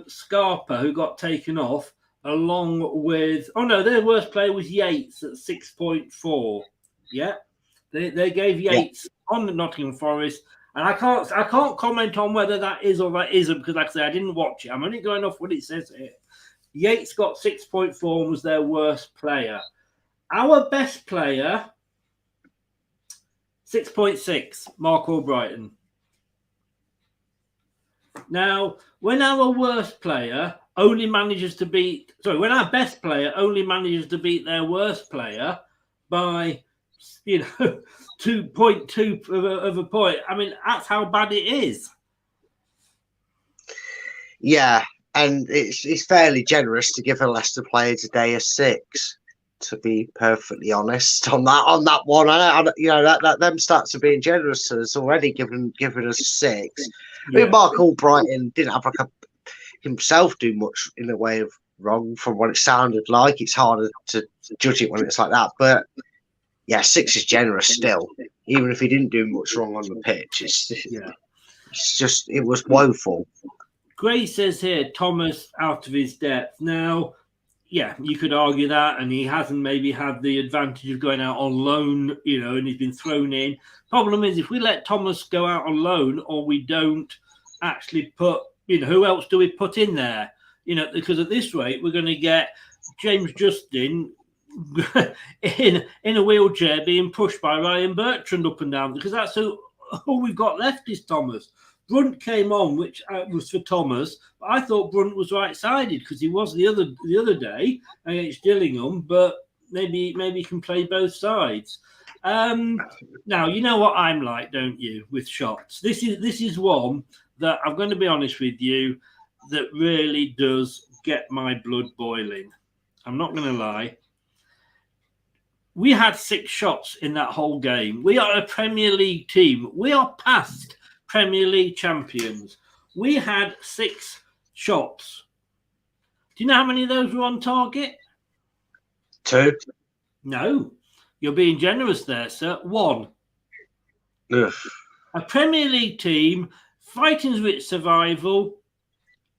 Speaker 6: Scarpa, who got taken off. Along with, their worst player was Yates at 6.4. Yeah, they gave Yates on the Nottingham Forest, and I can't comment on whether that is or that isn't, because like I say, I didn't watch it. I'm only going off what it says here. Yates got 6.4 and was their worst player. Our best player, 6.6, Mark Albrighton. Now, when our best player only manages to beat their worst player by, 2.2 of a point. I mean, that's how bad it is.
Speaker 7: Yeah, and it's fairly generous to give a Leicester player today a 6. To be perfectly honest, on that one, that them stats are being generous to us already, giving us a 6. Yeah. I mean, Mark Albrighton didn't have himself do much in the way of wrong from what it sounded like. It's harder to judge it when it's like that. But yeah, 6 is generous still. Even if he didn't do much wrong on the pitch, it was woeful.
Speaker 6: Gray says here, Thomas out of his depth. Now, yeah, you could argue that, and he hasn't maybe had the advantage of going out on loan, and he's been thrown in. Problem is, if we let Thomas go out on loan, or we don't actually put, who else do we put in there? Because at this rate, we're going to get James Justin in a wheelchair being pushed by Ryan Bertrand up and down, because that's all we've got left is Thomas. Brunt came on, which was for Thomas. But I thought Brunt was right-sided because he was the other day against Gillingham, but maybe he can play both sides. Now, you know what I'm like, don't you, with shots? This is one that I'm going to be honest with you, that really does get my blood boiling. I'm not going to lie. We had 6 shots in that whole game. We are a Premier League team. We are past Premier League champions. We had 6 shots. Do you know how many of those were on target?
Speaker 7: 2.
Speaker 6: No. You're being generous there, sir. 1.
Speaker 7: Ugh.
Speaker 6: A Premier League team fighting with survival,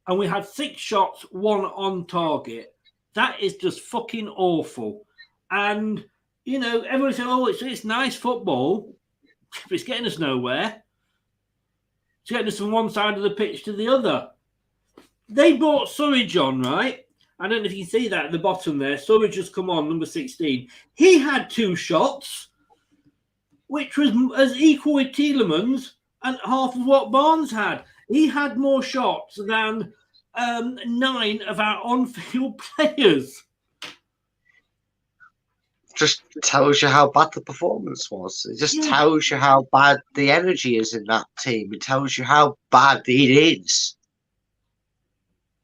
Speaker 6: and we had 6 shots, 1 on target. That is just fucking awful. And, everyone said, oh, it's nice football, but it's getting us nowhere. It's getting us from one side of the pitch to the other. They brought Surridge on, right? I don't know if you can see that at the bottom there. Surridge has come on, number 16. He had 2 shots, which was as equal with Tielemans and half of what Barnes had. He had more shots than 9 of our on-field players.
Speaker 7: Just tells you how bad the performance was. It just tells you how bad the energy is in that team. It tells you how bad it is.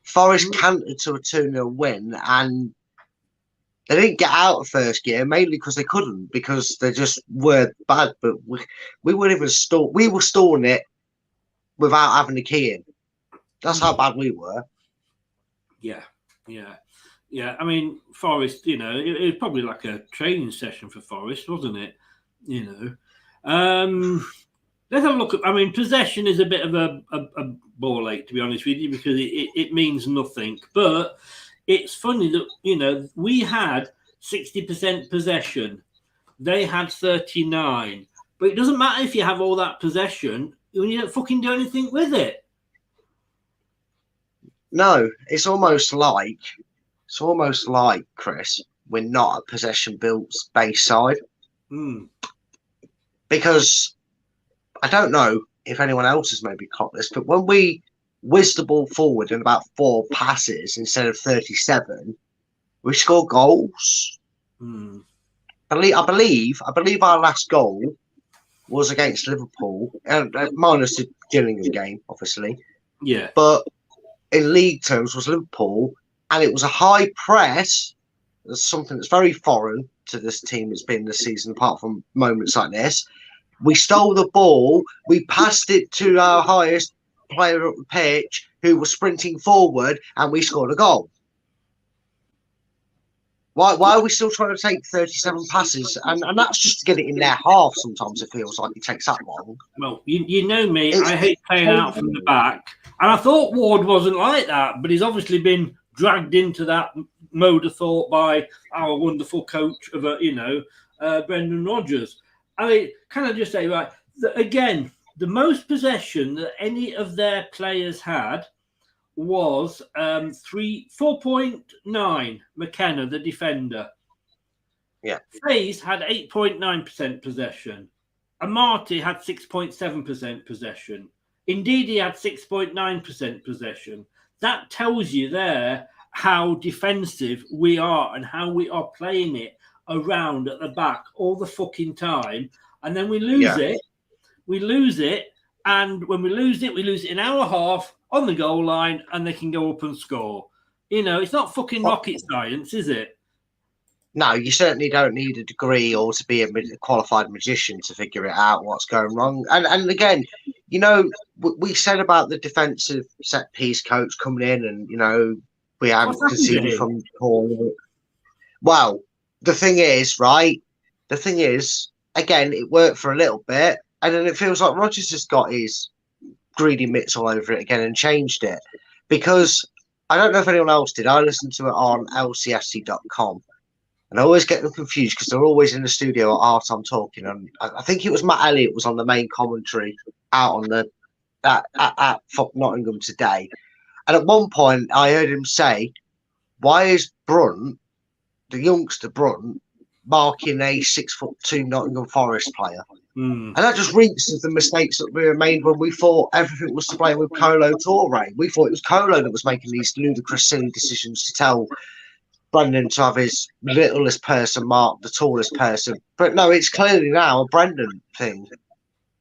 Speaker 7: Forest cantered to a 2-0 win, and they didn't get out of first gear, mainly because they couldn't, because they just were bad. But we weren't even we were stalling it without having the key in. That's how bad we were. Yeah.
Speaker 6: I mean, Forest, it was probably like a training session for Forest, wasn't it? Let's have a look at, possession is a bit of a ball ache, to be honest with you, because it means nothing. But it's funny that, we had 60% possession. They had 39. But it doesn't matter if you have all that possession when you don't fucking do anything with it.
Speaker 7: No, it's almost like, Chris, we're not a possession-based side. Because I don't know if anyone else has maybe caught this, but when we whizzed the ball forward in about 4 passes instead of 37, we scored goals. I believe our last goal was against Liverpool, minus the Gillingham game, obviously.
Speaker 6: Yeah.
Speaker 7: But in league terms was Liverpool, and it was a high press. That's something that's very foreign to this team that's been this season, apart from moments like this. We stole the ball, we passed it to our highest player up the pitch, who was sprinting forward, and we scored a goal. Why are we still trying to take 37 passes? And that's just to get it in their half. Sometimes it feels like it takes that long.
Speaker 6: Well, you know me, I hate playing out from the back. And I thought Ward wasn't like that, but he's obviously been dragged into that mode of thought by our wonderful coach of Brendan Rodgers. Can I just say, right, again, the most possession that any of their players had was 4.9. McKenna, the defender.
Speaker 7: Yeah.
Speaker 6: Faze had 8.9% possession. Amati had 6.7% possession. Indeed, he had 6.9% possession. That tells you there how defensive we are and how we are playing it around at the back all the fucking time. And then we lose it. We lose it. And when we lose it in our half on the goal line, and they can go up and score. It's not fucking rocket science, is it?
Speaker 7: No, you certainly don't need a degree or to be a qualified magician to figure it out what's going wrong. And again, we said about the defensive set piece coach coming in and, we hadn't
Speaker 6: What's happened to
Speaker 7: conceded
Speaker 6: him?
Speaker 7: from the corner. Well, the thing is, right? The thing is, again, it worked for a little bit, and then it feels like Rodgers has got his greedy mitts all over it again and changed it. Because I don't know if anyone else did. I listened to it on lcfc.com. And I always get them confused because they're always in the studio at half time talking. And I think it was Matt Elliott was on the main commentary out on the at Nottingham today. And at one point, I heard him say, "Why is Brunt, the youngster Brunt, marking a 6'2" Nottingham Forest player?" And that just reeks of the mistakes that we made when we thought everything was to blame with Kolo Toure. We thought it was Kolo that was making these ludicrous, silly decisions to tell Brendan to have his littlest person mark the tallest person. But no, it's clearly now a Brendan thing.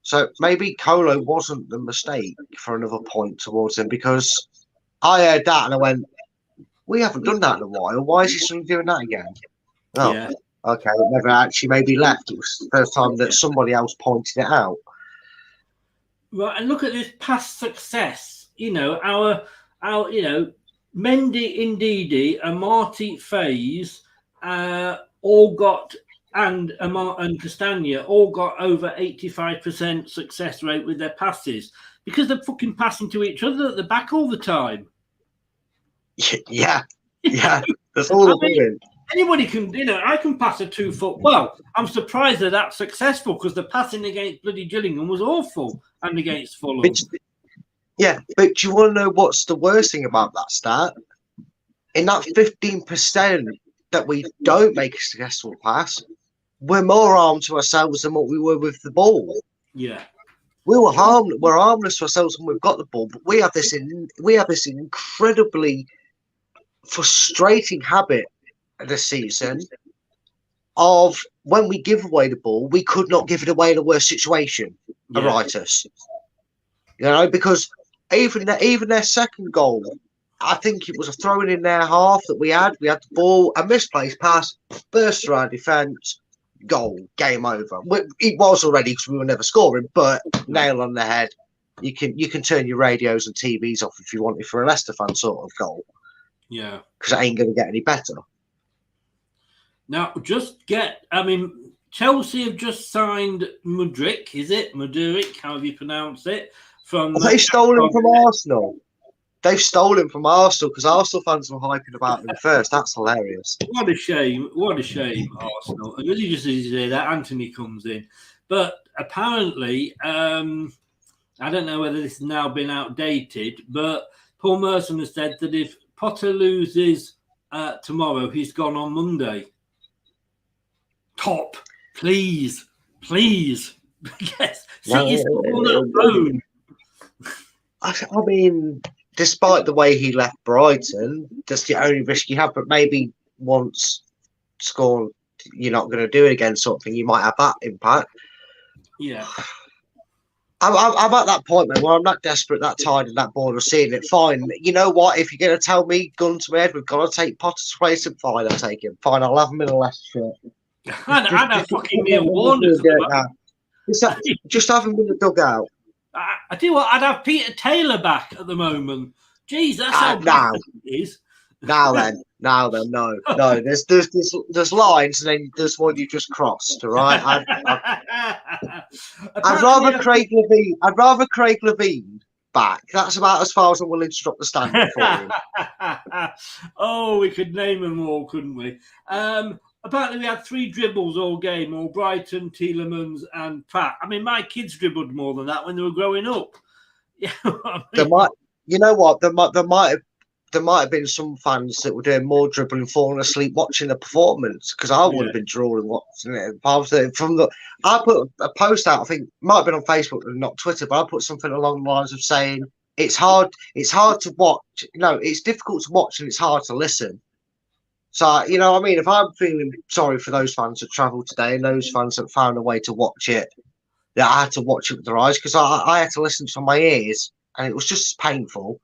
Speaker 7: So maybe Kolo wasn't the mistake for another point towards him, because I heard that and I went, we haven't done that in a while. Why is he suddenly doing that again? Oh,
Speaker 6: Yeah.
Speaker 7: okay. It never actually maybe left. It was the first time that somebody else pointed it out.
Speaker 6: Right, and look at this past success. You know, our Mendy, Ndidi, and Marty Faze all got, and Castagna all got over 85% success rate with their passes because they're fucking passing to each other at the back all the time.
Speaker 7: Yeah. That's all they're doing.
Speaker 6: Anybody can, I can pass a 2 foot. Well, I'm surprised they're that successful because the passing against bloody Gillingham was awful and against Fulham.
Speaker 7: Yeah, but do you want to know what's the worst thing about that stat? In that 15% that we don't make a successful pass, we're more armed to ourselves than what we were with the ball.
Speaker 6: Yeah.
Speaker 7: We're harmless to ourselves when we've got the ball, but we have this incredibly frustrating habit this season of when we give away the ball, we could not give it away in a worse situation.
Speaker 6: Yeah.
Speaker 7: Right us, because even their second goal, I think it was a throw in their half that we had. We had the ball, a misplaced pass, burst through our defence, goal, game over. It was already because we were never scoring, but nail on the head. You can turn your radios and TVs off if you want it for a Leicester fan sort of goal.
Speaker 6: Yeah,
Speaker 7: because it ain't going to get any better.
Speaker 6: Now, Chelsea have just signed Mudryk, is it? Mudryk, however you pronounce it.
Speaker 7: They've stolen from Arsenal. They've stolen from Arsenal because Arsenal fans were hyping about them first. That's hilarious.
Speaker 6: What a shame. What a shame, Arsenal. And really just as you say that, Anthony comes in. But apparently, I don't know whether this has now been outdated, but Paul Merson has said that if Potter loses tomorrow, he's gone on Monday. Top, please. Yes, City's on that phone.
Speaker 7: I mean, despite the way he left Brighton, that's the only risk you have. But maybe once scored, you're not going to do it again, sort of thing. You might have that impact.
Speaker 6: Yeah.
Speaker 7: I'm at that point, man, where I'm not desperate, that tired, and that bored of seeing it. Fine. You know what? If you're going to tell me, gun to my head, we've got to take Potter's place, and fine, I'll take him. Fine, I'll have him in a Leicester shirt.
Speaker 6: I'd have fucking Neil Warner.
Speaker 7: Just have him in the dugout.
Speaker 6: I tell you what, I'd have Peter Taylor back at the moment. Jeez, that's how bad it is.
Speaker 7: Now then, no. There's lines, and then there's one you just crossed. All right. I'd rather Craig Levine back. That's about as far as I'm willing to drop the standard for him.
Speaker 6: Oh, we could name them all, couldn't we? Apparently, we had 3 dribbles all game, all Brighton, Tielemans, and Pratt. I mean, my kids dribbled more than that when they were growing up. Yeah,
Speaker 7: There might have been some fans that were doing more dribbling, falling asleep watching the performance, because I would have been drooling watching it. I put a post out, I think it might have been on Facebook and not Twitter, but I put something along the lines of saying it's hard to watch. It's difficult to watch and it's hard to listen. So, if I'm feeling sorry for those fans that travelled today and those fans that found a way to watch it, that I had to watch it with their eyes, because I had to listen to my ears and it was just painful.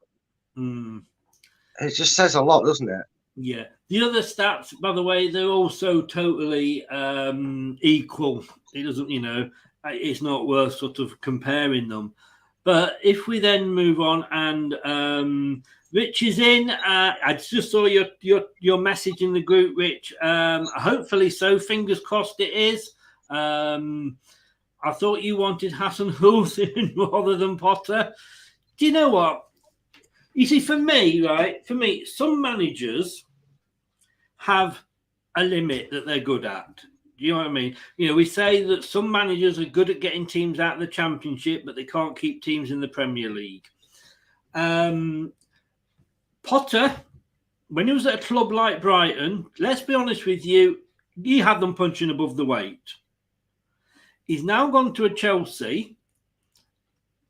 Speaker 7: It just says a lot, doesn't it?
Speaker 6: Yeah. The other stats, by the way, they're also totally equal. It doesn't, it's not worth sort of comparing them. But if we then move on, and Rich is in. I just saw your message in the group, Rich. Hopefully so. Fingers crossed it is. I thought you wanted Hassan Huth in rather than Potter. Do you know what? You see, for me, right? For me, some managers have a limit that they're good at. Do you know what I mean? You know, we say that some managers are good at getting teams out of the Championship, but they can't keep teams in the Premier League. Potter, when he was at a club like Brighton, let's be honest with you, he had them punching above the weight. He's now gone to a Chelsea,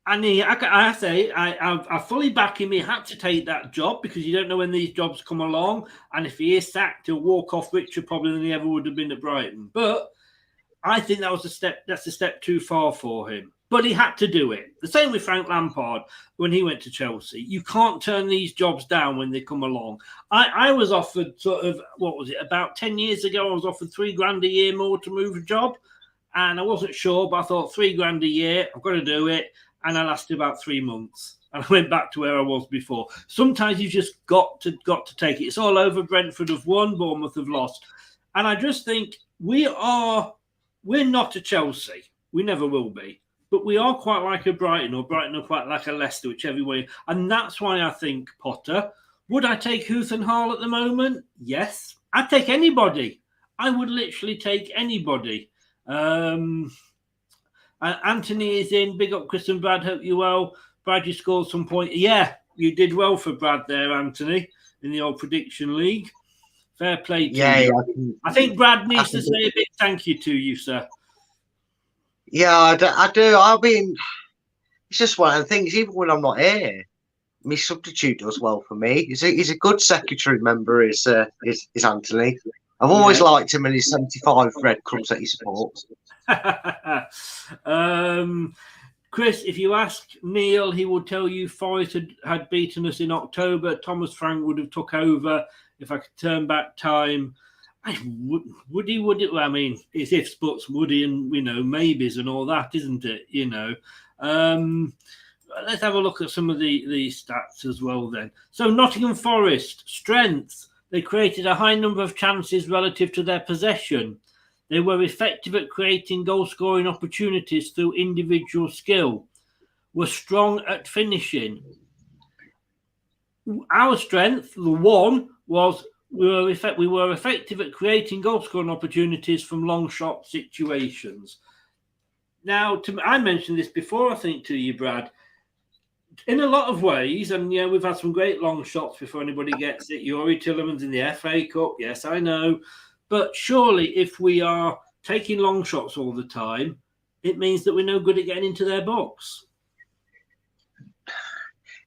Speaker 6: and I fully back him. He had to take that job because you don't know when these jobs come along. And if he is sacked, he'll walk off richer probably than he ever would have been at Brighton. But I think that was that's a step too far for him. But he had to do it. The same with Frank Lampard when he went to Chelsea. You can't turn these jobs down when they come along. I was offered sort of, what was it, about 10 years ago, I was offered $3,000 a year more to move a job. And I wasn't sure, but I thought $3,000 a year, I've got to do it. And I lasted about 3 months. And I went back to where I was before. Sometimes you've just got to take it. It's all over. Brentford have won, Bournemouth have lost. And I just think we're not a Chelsea. We never will be. But we are quite like a Brighton, or Brighton are quite like a Leicester, whichever way. And that's why I think Potter. Would I take Huth and Hall at the moment? Yes. I'd take anybody. I would literally take anybody. Anthony is in. Big up, Chris and Brad. Hope you're well. Brad, you scored some points. Yeah, you did well for Brad there, Anthony, in the old prediction league. Fair play to you. I think Brad needs to say a big thank you to you, sir.
Speaker 7: Yeah, I do. I mean, it's just one of the things. Even when I'm not here, my substitute does well for me. He's a good secretary member. Is Anthony? I've always liked him and his 75 red clubs that he supports.
Speaker 6: Chris, if you ask Neil, he will tell you Forest had beaten us in October. Thomas Frank would have took over if I could turn back time. Would he? Well, I mean, it's ifs, buts, would he, and maybes and all that, isn't it? Let's have a look at some of the stats as well then. So Nottingham Forest, strength. They created a high number of chances relative to their possession. They were effective at creating goal-scoring opportunities through individual skill. Were strong at finishing. Our strength, the one, was we were effective at creating goal-scoring opportunities from long shot situations. Now, I mentioned this before, I think, to you, Brad. In a lot of ways, and we've had some great long shots before anybody gets it. Yuri Tillemans in the FA Cup, yes, I know. But surely if we are taking long shots all the time, it means that we're no good at getting into their box.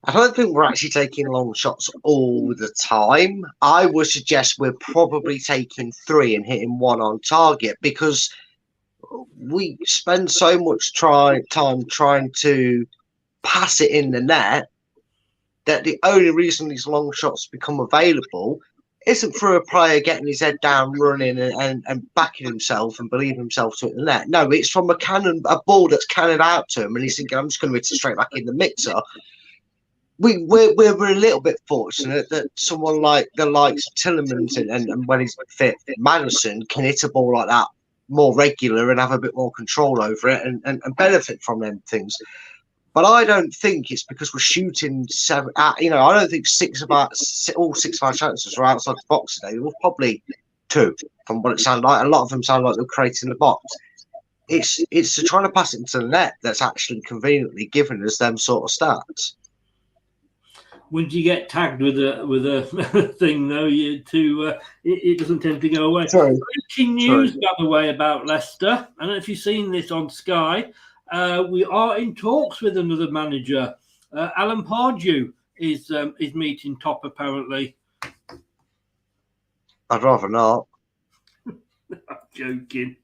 Speaker 7: I don't think we're actually taking long shots all the time. I would suggest we're probably taking 3 and hitting 1 on target, because we spend so much time trying to pass it in the net that the only reason these long shots become available isn't for a player getting his head down, running and backing himself and believing himself to hit the net. No, it's from a ball that's cannoned out to him, and he's thinking, I'm just going to hit it straight back in the mixer. We're a little bit fortunate that someone like the likes of Tillemans and when he's fit, Madison can hit a ball like that more regular and have a bit more control over it and benefit from them things. But I don't think it's because we're shooting 7. I don't think all 6 of our chances are outside the box today. There were probably 2, from what it sounded like. A lot of them sound like they're creating the box. It's trying to pass it into the net that's actually conveniently given us them sort of stats.
Speaker 6: When you get tagged with a thing, though, it doesn't tend to go away. Breaking news, by the way, about Leicester. I don't know if you've seen this on Sky. We are in talks with another manager. Alan Pardew is meeting top, apparently.
Speaker 7: I'd rather not.
Speaker 6: I'm joking.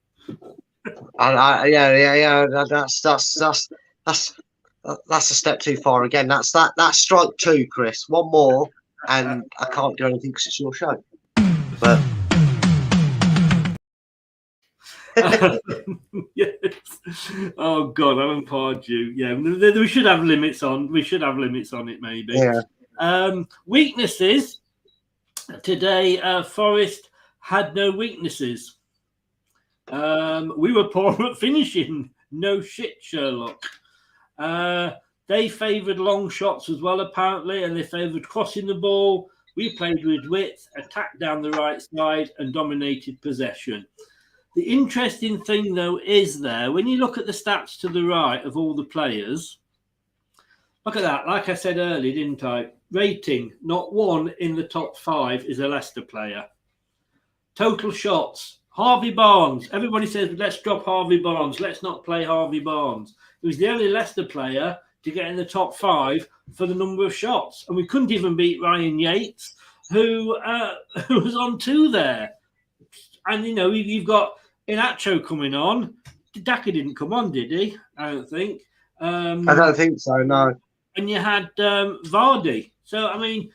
Speaker 7: That's a step too far again. That's strike 2, Chris. One more, and I can't do anything because it's your show. But
Speaker 6: Yes. Oh God, I haven't pardoned you. Yeah, we should have limits on. We should have limits on it, maybe.
Speaker 7: Yeah.
Speaker 6: Weaknesses today. Forest had no weaknesses. We were poor at finishing. No shit, Sherlock. They favoured long shots as well, apparently, and they favoured crossing the ball. We played with width, attacked down the right side, and dominated possession. The interesting thing, though, is there, when you look at the stats to the right of all the players, look at that. Like I said earlier, didn't I? Rating, not one in the top 5 is a Leicester player. Total shots, Harvey Barnes. Everybody says, let's drop Harvey Barnes. Let's not play Harvey Barnes. He was the only Leicester player to get in the top 5 for the number of shots. And we couldn't even beat Ryan Yates, who was on 2 there. And, you know, you've got Inacho coming on. Daka didn't come on, did he? I don't think.
Speaker 7: I don't think so, no.
Speaker 6: And you had Vardy. So, I mean,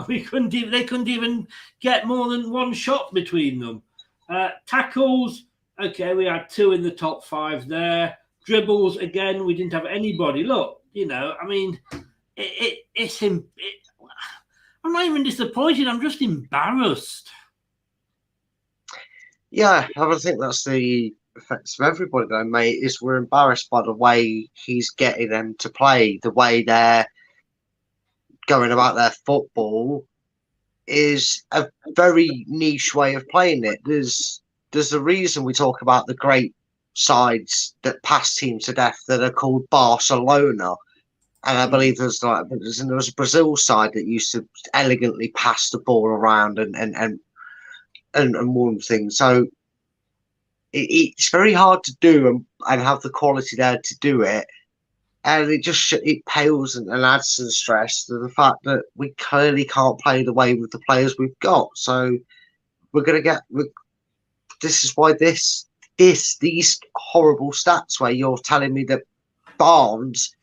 Speaker 6: they couldn't even get more than one shot between them. Tackles, okay, we had 2 in the top 5 there. Dribbles, again, we didn't have anybody. Look, you know, I mean, I'm not even disappointed. I'm just embarrassed.
Speaker 7: Yeah, I think that's the effects of everybody, though, mate. Is we're embarrassed by the way he's getting them to play, the way they're going about their football is a very niche way of playing it. There's a reason we talk about the great sides that pass teams to death that are called Barcelona, and I believe there's a Brazil side that used to elegantly pass the ball around and one thing. So it's very hard to do and have the quality there to do it. And it pales and adds to the stress to the fact that we clearly can't play the way with the players we've got. So we're going to get. This is why these horrible stats where you're telling me that Barnes,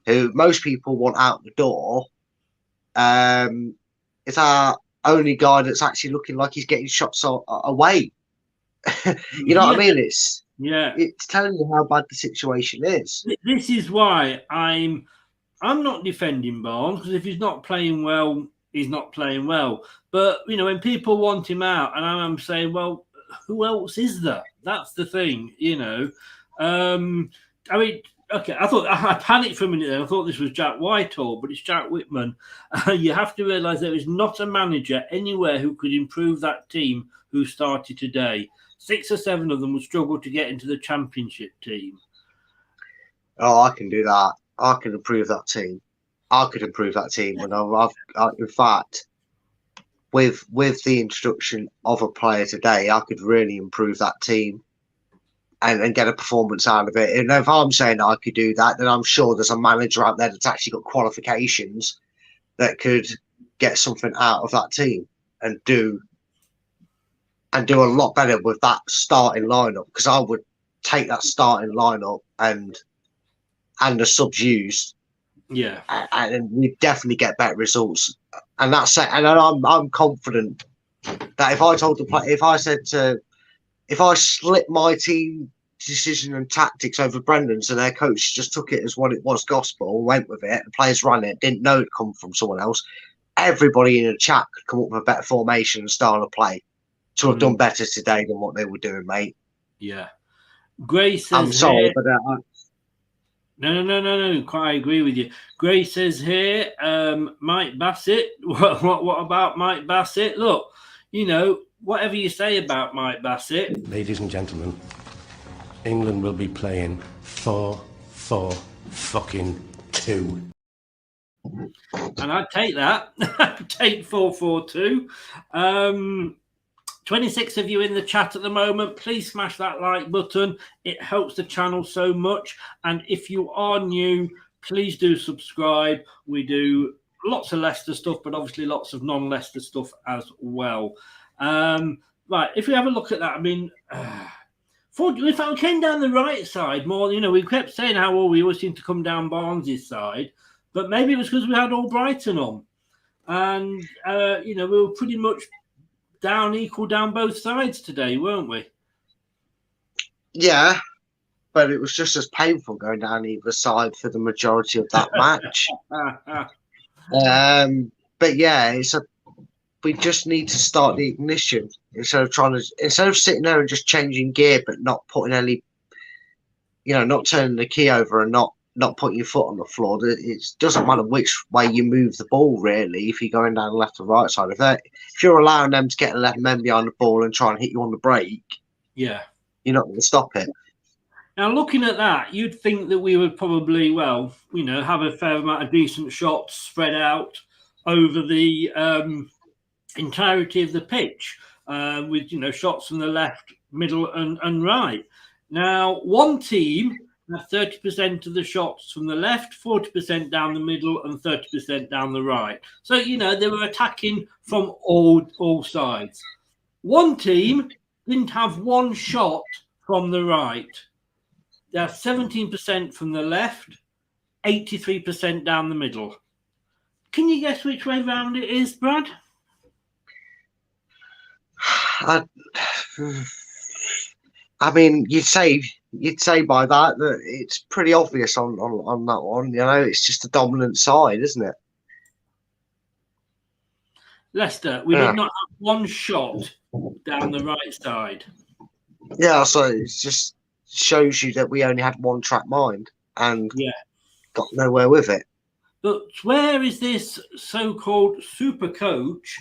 Speaker 7: who most people want out the door, is our only guy that's actually looking like he's getting shots away. You know what I mean? It's telling you how bad the situation is.
Speaker 6: This is why I'm not defending Barnes, because if he's not playing well, he's not playing well. But you know, when people want him out, and I'm saying, well, who else is there? That's the thing, you know. I mean, okay, I panicked for a minute then. I thought this was Jack Whitehall, but it's Jack Whitman. You have to realise there is not a manager anywhere who could improve that team who started today. 6 or 7 of them would struggle to get into the championship team.
Speaker 7: Oh, I can do that. I can improve that team. I could improve that team. And in fact, with the introduction of a player today, I could really improve that team and get a performance out of it. And if I'm saying I could do that, then I'm sure there's a manager out there that's actually got qualifications that could get something out of that team and do a lot better with that starting lineup, because I would take that starting lineup and the subs used, and we definitely get better results. And that's it. And I'm confident that if I slip my team decision and tactics over Brendan's and their coach just took it as what it was, gospel, went with it, the players ran it, didn't know it'd come from someone else, everybody in the chat could come up with a better formation and style of play to have done better today than what they were doing, mate.
Speaker 6: Yeah. Grace says,
Speaker 7: I'm sorry,
Speaker 6: here,
Speaker 7: but
Speaker 6: No. Quite agree with you. Grace says here, Mike Bassett. What about Mike Bassett? Look, you know, whatever you say about Mike Bassett.
Speaker 8: Ladies and gentlemen, England will be playing 4-4-2.
Speaker 6: And I'd take that. I'd take 4-4-2. 26 of you in the chat at the moment. Please smash that like button. It helps the channel so much. And if you are new, please do subscribe. We do lots of Leicester stuff, but obviously lots of non-Leicester stuff as well. Right, if we have a look at that, I mean, if I came down the right side more, you know, we kept saying how we always seem to come down Barnes' side, but maybe it was because we had all Brighton on. And, you know, we were pretty much equal down both sides today, weren't we?
Speaker 7: Yeah, but it was just as painful going down either side for the majority of that match. But yeah, we just need to start the ignition instead of sitting there and just changing gear, but not putting any, not turning the key over and not putting your foot on the floor. It doesn't matter which way you move the ball, really. If you're going down the left or right side, if you're allowing them to get 11 men behind the ball and try and hit you on the break,
Speaker 6: yeah,
Speaker 7: you're not going to stop it.
Speaker 6: Now, looking at that, you'd think that we would probably, have a fair amount of decent shots spread out over the entirety of the pitch, with shots from the left, middle, and right. Now, one team had 30% of the shots from the left, 40% down the middle, and 30% down the right. So they were attacking from all sides. One team didn't have one shot from the right. They have 17% from the left, 83% down the middle. Can you guess which way round it is, Brad?
Speaker 7: I mean, you'd say by that it's pretty obvious on that one. It's just a dominant side, isn't it?
Speaker 6: Leicester, we did not have one shot down the right side.
Speaker 7: Yeah, so it just shows you that we only had one track mind and got nowhere with it.
Speaker 6: But where is this so-called super coach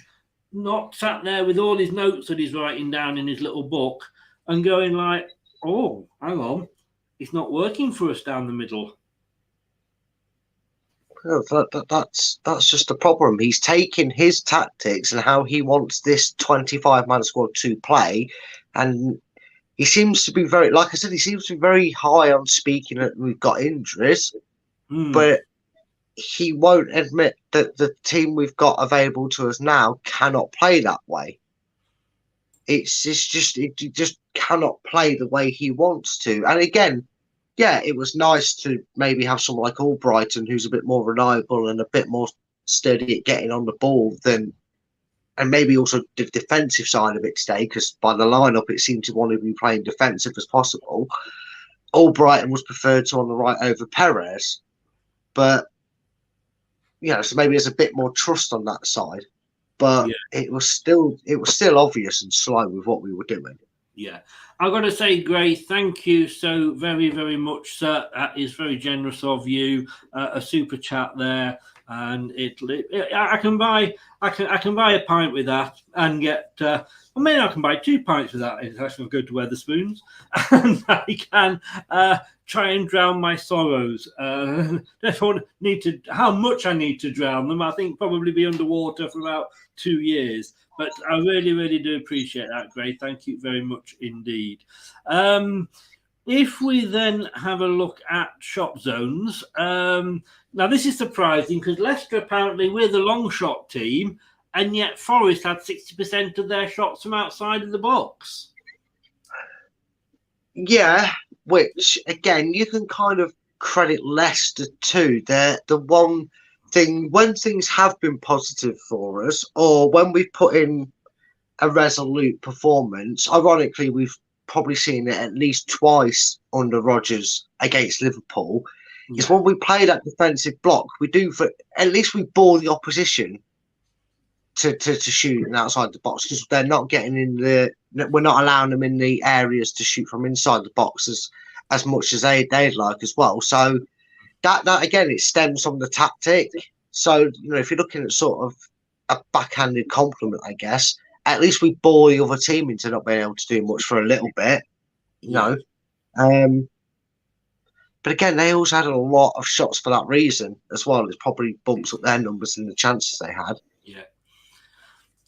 Speaker 6: not sat there with all his notes that he's writing down in his little book and going like, oh, hang on, it's not working for us down the middle?
Speaker 7: Well, that's just the problem. He's taking his tactics and how he wants this 25-man squad to play, and he seems to be he seems to be very high on speaking that we've got injuries, but he won't admit that the team we've got available to us now cannot play that way. It just cannot play the way he wants to. And again, yeah, it was nice to maybe have someone like Albrighton who's a bit more reliable and a bit more steady at getting on the ball and maybe also the defensive side of it today, because by the lineup it seemed to want to be playing defensive as possible. Albrighton was preferred to on the right over Perez, but so maybe there's a bit more trust on that side. But it was still obvious and slow with what we were doing.
Speaker 6: Yeah, I've got to say, Gray, thank you so very, very much, sir. That is very generous of you. A super chat there, and I can buy a pint with that and get. Maybe I can buy 2 pints with that. It's actually good to Wetherspoons, and I can try and drown my sorrows. Therefore, how much I need to drown them. I think probably be underwater for about 2 years. But I really, really do appreciate that, Gray. Thank you very much indeed. If we then have a look at shot zones, now this is surprising because Leicester apparently we're the long shot team, and yet Forest had 60% of their shots from outside of the box.
Speaker 7: Yeah, which again you can kind of credit Leicester too. They're the one thing when things have been positive for us, or when we've put in a resolute performance. Ironically, we've probably seen it at least twice under Rodgers against Liverpool. Yeah. Is when we play that defensive block, at least we bore the opposition to shoot outside the box, because they're not getting we're not allowing them in the areas to shoot from inside the box as much as they'd like as well. So that again, it stems from the tactic. So if you're looking at sort of a backhanded compliment, I guess, at least we bore the other team into not being able to do much for a little bit, But again, they also had a lot of shots for that reason as well. It probably bumps up their numbers and the chances they had.
Speaker 6: Yeah.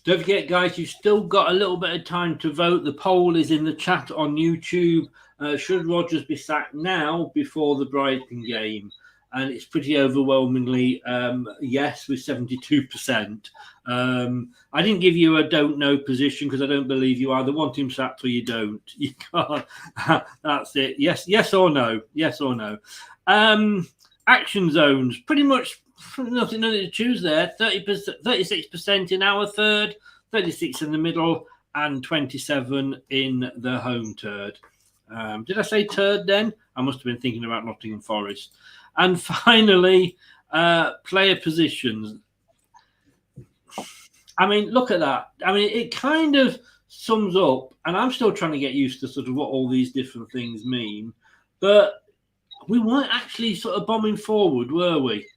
Speaker 6: Don't forget, guys, you've still got a little bit of time to vote. The poll is in the chat on YouTube. Should Rodgers be sacked now before the Brighton game? And it's pretty overwhelmingly yes, with 72%. I didn't give you a don't know position because I don't believe you either want him sacked or you don't. You can't. That's it. Yes or no. Yes or no. Action zones, pretty much nothing to choose there. 36% in our third, 36 in the middle, and 27 in the home third. Did I say turd then? I must have been thinking about Nottingham Forest. And finally, player positions. I mean, look at that. I mean, it kind of sums up, and I'm still trying to get used to sort of what all these different things mean, but we weren't actually sort of bombing forward, were we?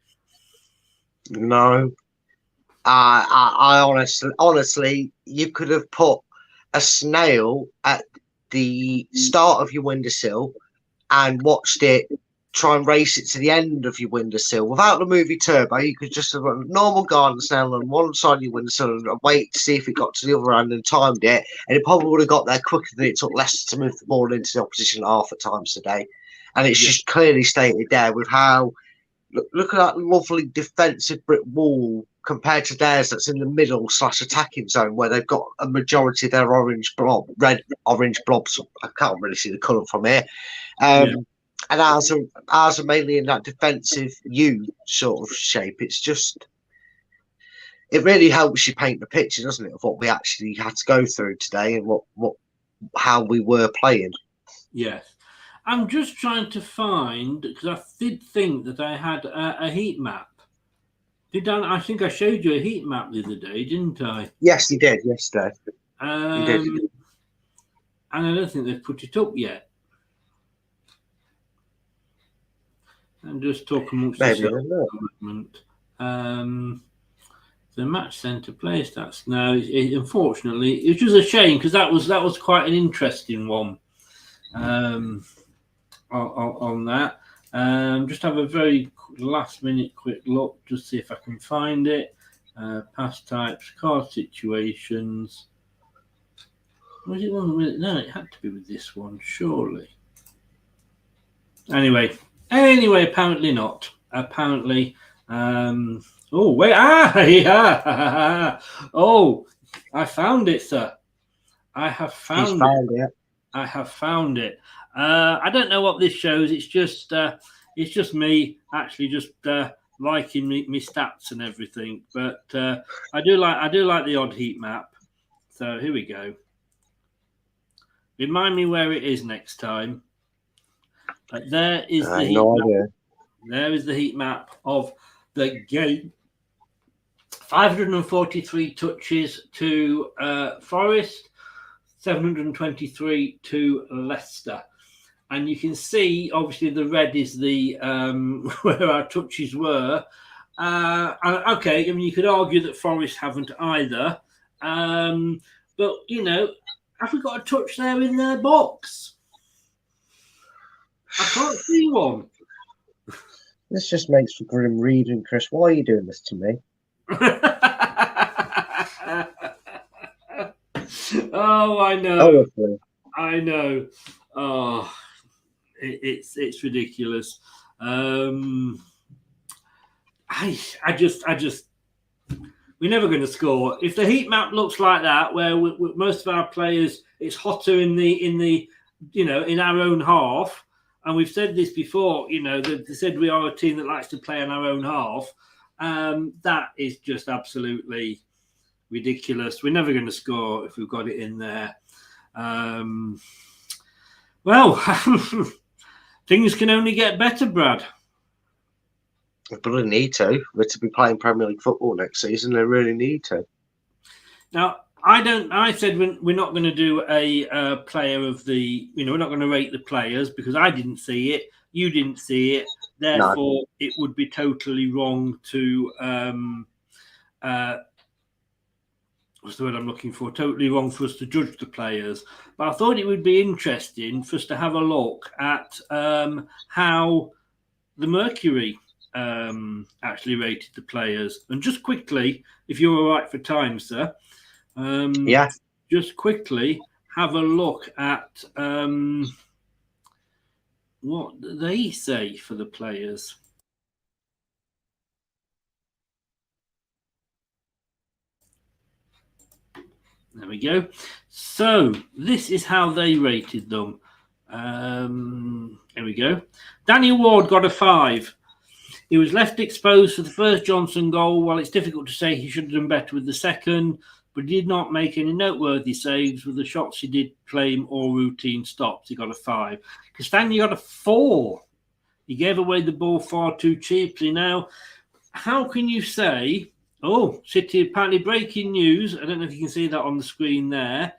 Speaker 7: No. I honestly, you could have put a snail at the start of your windowsill and watched it try and race it to the end of your windowsill without the movie turbo. You could just have got a normal garden snail on one side of your windowsill and wait to see if it got to the other end and timed it, and it probably would have got there quicker than it took Leicester to move the ball into the opposition half at times today. And it's just clearly stated there with how look at that lovely defensive brick wall compared to theirs that's in the middle / attacking zone where they've got a majority of their red orange blobs. I can't really see the colour from here. And ours are mainly in that defensive U sort of shape. It's just, it really helps you paint the picture, doesn't it, of what we actually had to go through today and how we were playing.
Speaker 6: Yes. I'm just trying to find, because I did think that I had a heat map. I think I showed you a heat map the other day, didn't I?
Speaker 7: Yes, you did yesterday. You did.
Speaker 6: And I don't think they've put it up yet. I'm just talking amongst myself at the moment. The match centre play stats. No, unfortunately, it was a shame because that was quite an interesting one. On that, just have a very last minute quick look, just see if I can find it. Past types, card situations. Was it one with? No, it had to be with this one, surely. Anyway, apparently not. Apparently, oh wait, yeah. Oh, I found it, sir. I have found it. I have found it. I don't know what this shows. It's just me actually just liking me stats and everything. But I do like the odd heat map. So here we go. Remind me where it is next time. But there is the heat map. There is the heat map of the game. 543 touches to Forest, 723 to Leicester. And you can see, obviously, the red is the where our touches were. Okay, I mean, you could argue that Forest haven't either. But, you know, have we got a touch there in their box? I can't see one.
Speaker 7: This just makes for grim reading, Chris. Why are you doing this to me?
Speaker 6: Oh, I know.
Speaker 7: Honestly.
Speaker 6: I know. Oh, it's ridiculous. I just we're never going to score if the heat map looks like that. Where most of our players, it's hotter in the in our own half. And we've said this before. You know, they said we are a team that likes to play in our own half. That is just absolutely ridiculous. We're never going to score if we've got it in there. Well, things can only get better, Brad.
Speaker 7: They really need to. We're to be playing Premier League football next season. They really need to.
Speaker 6: Now, I said we're not going to do a player of the. We're not going to rate the players because I didn't see it. You didn't see it. Therefore, it would be totally wrong to. What's the word I'm looking for? Totally wrong for us to judge the players. But I thought it would be interesting for us to have a look at how the Mercury actually rated the players. And just quickly, if you're all right for time, sir.
Speaker 7: Yeah.
Speaker 6: Just quickly have a look at what they say for the players. There we go. So this is how they rated them. There we go. Daniel Ward got a 5. He was left exposed for the first Johnson goal. While it's difficult to say he should have done better with the second, but he did not make any noteworthy saves. With the shots he did claim all routine stops, he got a 5. Castagna got a 4. He gave away the ball far too cheaply. Now, how can you say, oh, City, apparently breaking news, I don't know if you can see that on the screen there.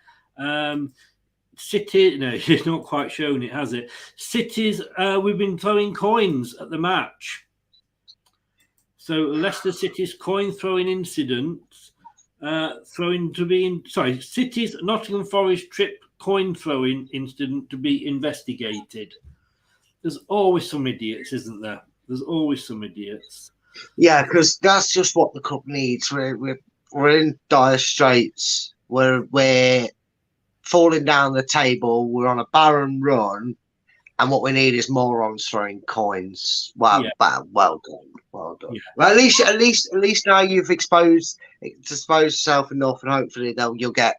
Speaker 6: City, no, it's not quite shown it, has it? City's, we've been throwing coins at the match. So Leicester City's coin throwing incident, City's Nottingham Forest trip coin throwing incident to be investigated. There's always some idiots, isn't there? There's always some idiots.
Speaker 7: Yeah, because that's just what the cup needs. We're in dire straits. We're falling down the table. We're on a barren run, and what we need is morons throwing coins. Well done. Yeah. Well, at least now you've exposed yourself enough, and hopefully you'll get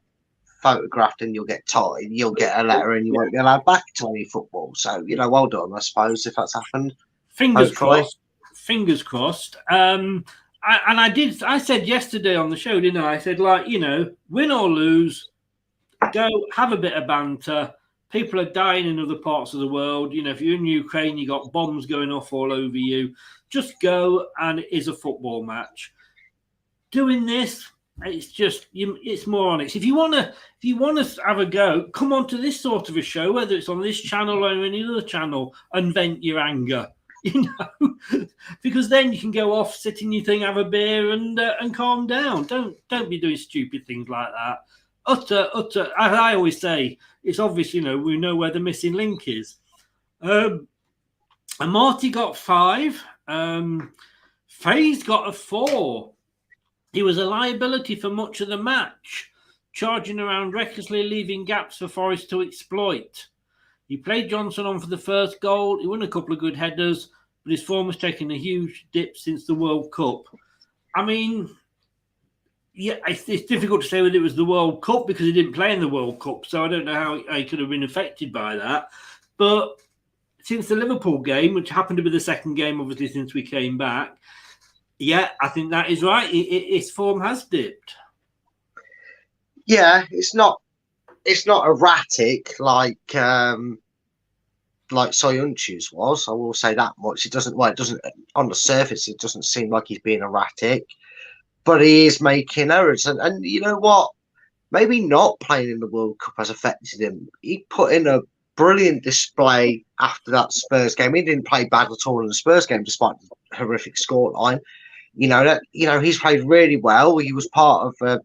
Speaker 7: photographed and you'll get tied. You'll get a letter, and you won't be allowed back to any football. So well done, I suppose, if that's happened.
Speaker 6: Fingers crossed. Fingers crossed. I said yesterday on the show, didn't I? I said, win or lose, go have a bit of banter. People are dying in other parts of the world. If you're in Ukraine, you got bombs going off all over you. Just go, and it is a football match. Doing this, it's just it's moronics. If you want to have a go, come on to this sort of a show, whether it's on this channel or any other channel, and vent your anger. Because then you can go off, sit in your thing, have a beer, and calm down. Don't be doing stupid things like that. Utter. I always say it's obvious. We know where the missing link is. And Marty got 5. Faye's got a 4. He was a liability for much of the match, charging around recklessly, leaving gaps for Forest to exploit. He played Johnson on for the first goal. He won a couple of good headers, but his form has taken a huge dip since the World Cup. I mean, yeah, it's difficult to say whether it was the World Cup because he didn't play in the World Cup, so I don't know how he could have been affected by that. But since the Liverpool game, which happened to be the second game, obviously, since we came back, yeah, I think that is right. His form has dipped.
Speaker 7: Yeah, it's not erratic like Soyuncu's was. I will say that much. It doesn't on the surface. It doesn't seem like he's being erratic, but he is making errors. And you know what? Maybe not playing in the World Cup has affected him. He put in a brilliant display after that Spurs game. He didn't play bad at all in the Spurs game, despite the horrific scoreline. He's played really well. He was part of a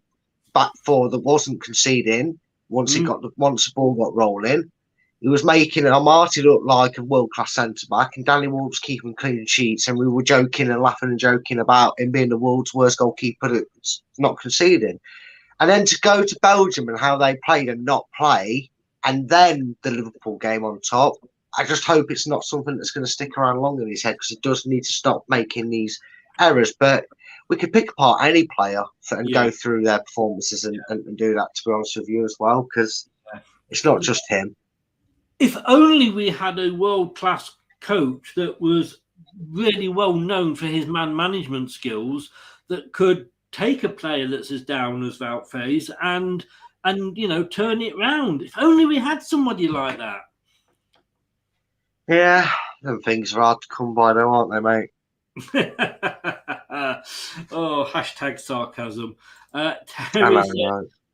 Speaker 7: back four that wasn't conceding once the ball got rolling. He was making Marty look like a world-class centre-back, and Danny Ward was keeping clean sheets, and we were joking and laughing and joking about him being the world's worst goalkeeper that's not conceding. And then to go to Belgium and how they played and not play, and then the Liverpool game on top, I just hope it's not something that's going to stick around long in his head, because it does need to stop making these errors. But we could pick apart any player and go through their performances and do that, to be honest with you, as well, because it's not just him.
Speaker 6: If only we had a world-class coach that was really well known for his man management skills, that could take a player that's as down as Wout Faes and turn it round. If only we had somebody like that.
Speaker 7: Yeah, them things are hard to come by, though, aren't they, mate?
Speaker 6: Oh, hashtag sarcasm.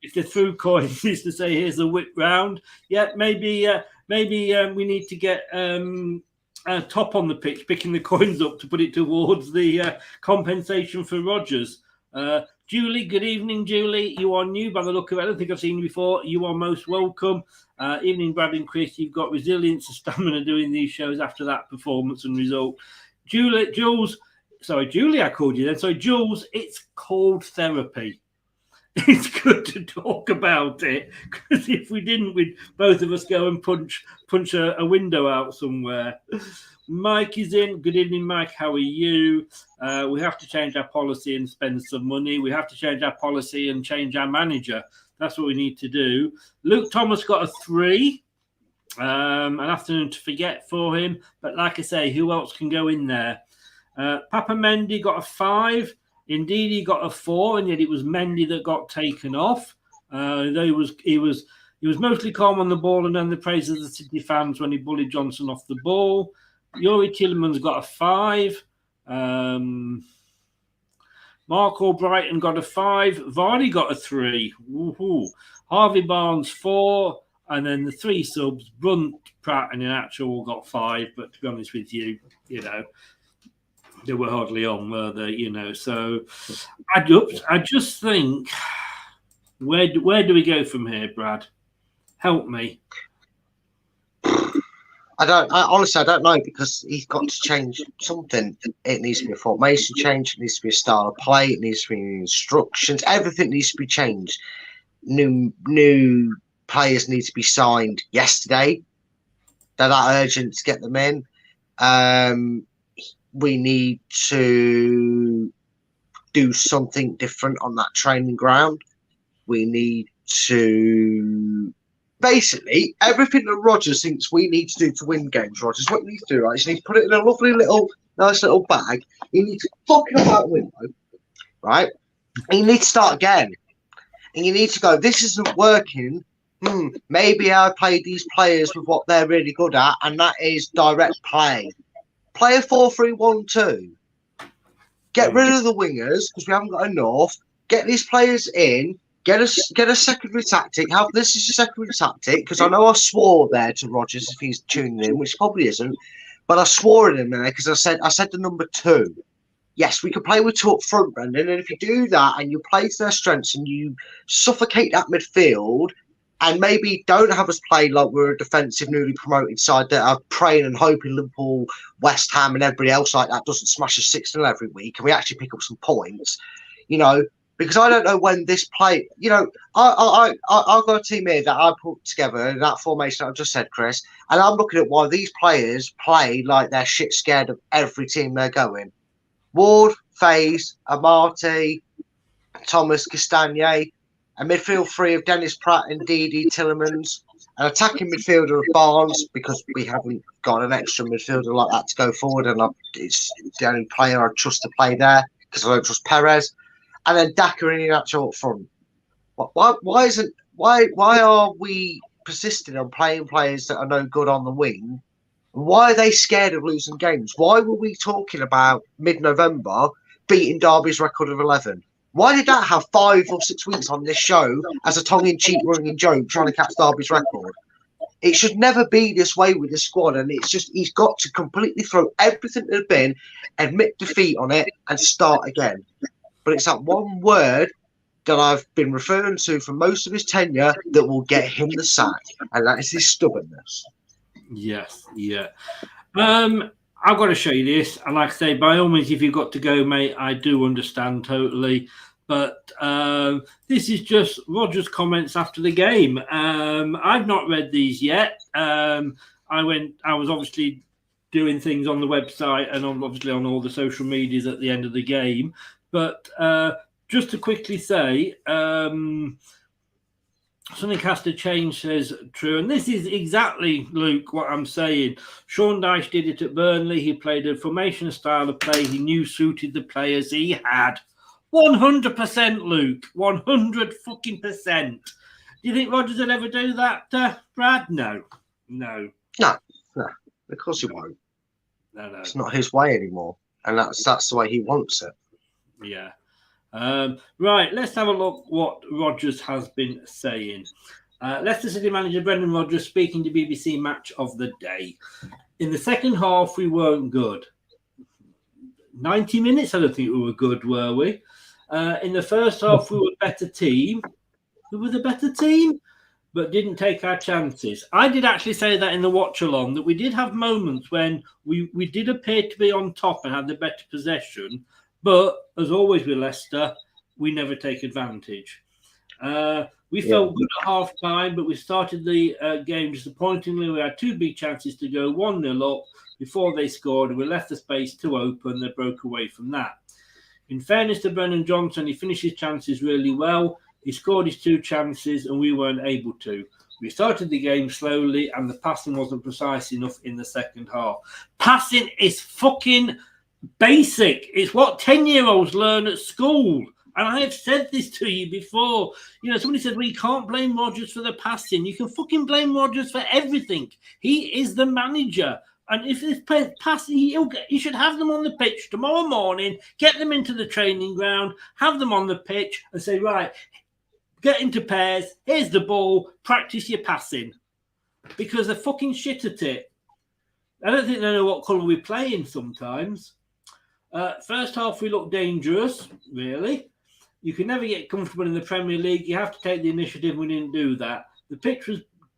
Speaker 6: If they threw coins, used to say, "Here's a whip round." Yeah, maybe we need to get Top on the pitch picking the coins up to put it towards the compensation for Rodgers. Julie, good evening, Julie. You are new by the look of it. I don't think I've seen you before. You are most welcome. Evening, Brad and Chris. You've got resilience and stamina doing these shows after that performance and result. Julie, I called you then. So, Jules, it's called therapy. It's good to talk about it, because if we didn't, we'd both of us go and punch a window out somewhere. Mike is in. Good evening, Mike. How are you? We have to change our policy and spend some money. We have to change our policy and change our manager. That's what we need to do. Luke Thomas got a 3. An afternoon to forget for him. But like I say, who else can go in there? Papa Mendy got a 5. Indeed, he got a 4, and yet it was Mendy that got taken off. He was mostly calm on the ball, and then the praise of the City fans when he bullied Johnson off the ball. Yuri Tielemans got a 5. Mark Albrighton got a 5. Vardy got a 3. Woohoo. Harvey Barnes 4. And then the 3 subs, Brunt, Pratt, and Inacho got 5. But to be honest with you, they were hardly on, were they? So I just think, where do we go from here, Brad? Help me.
Speaker 7: Honestly, I don't know, because he's got to change something. It needs to be a formation change. It needs to be a style of play. It needs to be instructions. Everything needs to be changed. New players need to be signed yesterday. They're that urgent to get them in. We need to do something different on that training ground. We need to... Basically, everything that Rodgers thinks we need to do to win games, Rodgers, what you need to do, right, is you need to put it in a lovely nice little bag. You need to fuck it out window, right? And you need to start again. And you need to go, this isn't working. Maybe I played these players with what they're really good at, and that is direct play. Play a 4-3-1-2. Get rid of the wingers, because we haven't got enough. Get these players in. Get a secondary tactic. This is a secondary tactic, because I know I swore there to Rodgers if he's tuning in, which probably isn't, but I swore at him there because I said the number 2. Yes, we can play with 2 up front, Brendan, and if you do that and you play to their strengths and you suffocate that midfield, and maybe don't have us play like we're a defensive, newly promoted side that are praying and hoping Liverpool, West Ham, and everybody else like that doesn't smash us 6-0 every week, and we actually pick up some points, because I don't know when this play, I've got a team here that I put together in that formation that I just said, Chris, and I'm looking at why these players play like they're shit scared of every team they're going. Ward, Faze, Amati, Thomas, Castagne, a midfield 3 of Dennis Pratt and Didi Tielemans, an attacking midfielder of Barnes, because we haven't got an extra midfielder like that to go forward, and it's the only player I trust to play there, because I don't trust Perez. And then Daka and Inacho up front. Why are we persisting on playing players that are no good on the wing? Why are they scared of losing games? Why were we talking about mid-November beating Derby's record of 11? Why did that have 5 or 6 weeks on this show as a tongue-in-cheek running joke trying to catch Derby's record? It should never be this way with this squad, and it's just he's got to completely throw everything that had been, admit defeat on it, and start again. But it's that one word that I've been referring to for most of his tenure that will get him the sack, and that is his stubbornness. Yes,
Speaker 6: yeah. I've got to show you this, and like I say, by all means, if you've got to go, mate, I do understand totally. But this is just Rodgers' comments after the game. I've not read these yet. I was obviously doing things on the website and obviously on all the social medias at the end of the game. But just to quickly say, something has to change, says True. And this is exactly, Luke, what I'm saying. Sean Dyche did it at Burnley. He played a formation style of play he knew suited the players he had. 100%, Luke. 100 fucking %. Do you think Rodgers will ever do that, Brad? No.
Speaker 7: Of course he won't.
Speaker 6: No.
Speaker 7: It's not his way anymore. And that's the way he wants it.
Speaker 6: Yeah. Right, let's have a look what Rodgers has been saying. Leicester City manager Brendan Rodgers speaking to BBC Match of the Day. In the second half, we weren't good. 90 minutes, I don't think we were good, were we? In the first half, we were a better team. We were the better team, but didn't take our chances. I did actually say that in the watch-along, that we did have moments when we did appear to be on top and had the better possession, but as always with Leicester, we never take advantage. We felt good at half-time, but we started the game disappointingly. We had 2 big chances to go 1-0 up before they scored, and we left the space too open. They broke away from that. In fairness to Brennan Johnson, he finished his chances really well. He scored his 2 chances, and we weren't able to. We started the game slowly, and the passing wasn't precise enough in the second half. Passing is fucking basic. It's what 10-year-olds learn at school. And I have said this to you before. You know, somebody said, well, you can't blame Rodgers for the passing. You can fucking blame Rodgers for everything. He is the manager. And if this passing, he should have them on the pitch tomorrow morning, get them into the training ground, have them on the pitch and say, right, get into pairs, here's the ball, practice your passing. Because they're fucking shit at it. I don't think they know what colour we're playing sometimes. First half, we look dangerous, really. You can never get comfortable in the Premier League. You have to take the initiative. We didn't do that. The pitch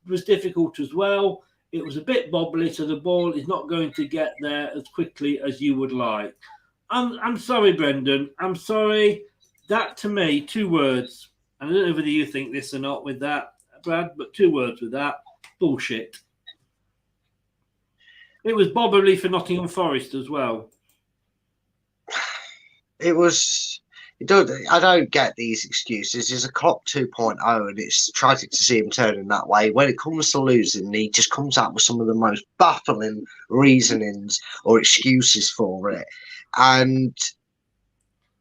Speaker 6: was difficult as well. It was a bit bobbly, so the ball is not going to get there as quickly as you would like. I'm sorry, Brendan. I'm sorry. That, to me, 2 words. I don't know whether you think this or not with that, Brad, but 2 words with that. Bullshit. It was bobbly for Nottingham Forest as well.
Speaker 7: It was. I don't get these excuses. It's a Klopp 2.0, and it's tragic to see him turning that way. When it comes to losing, he just comes out with some of the most baffling reasonings or excuses for it. And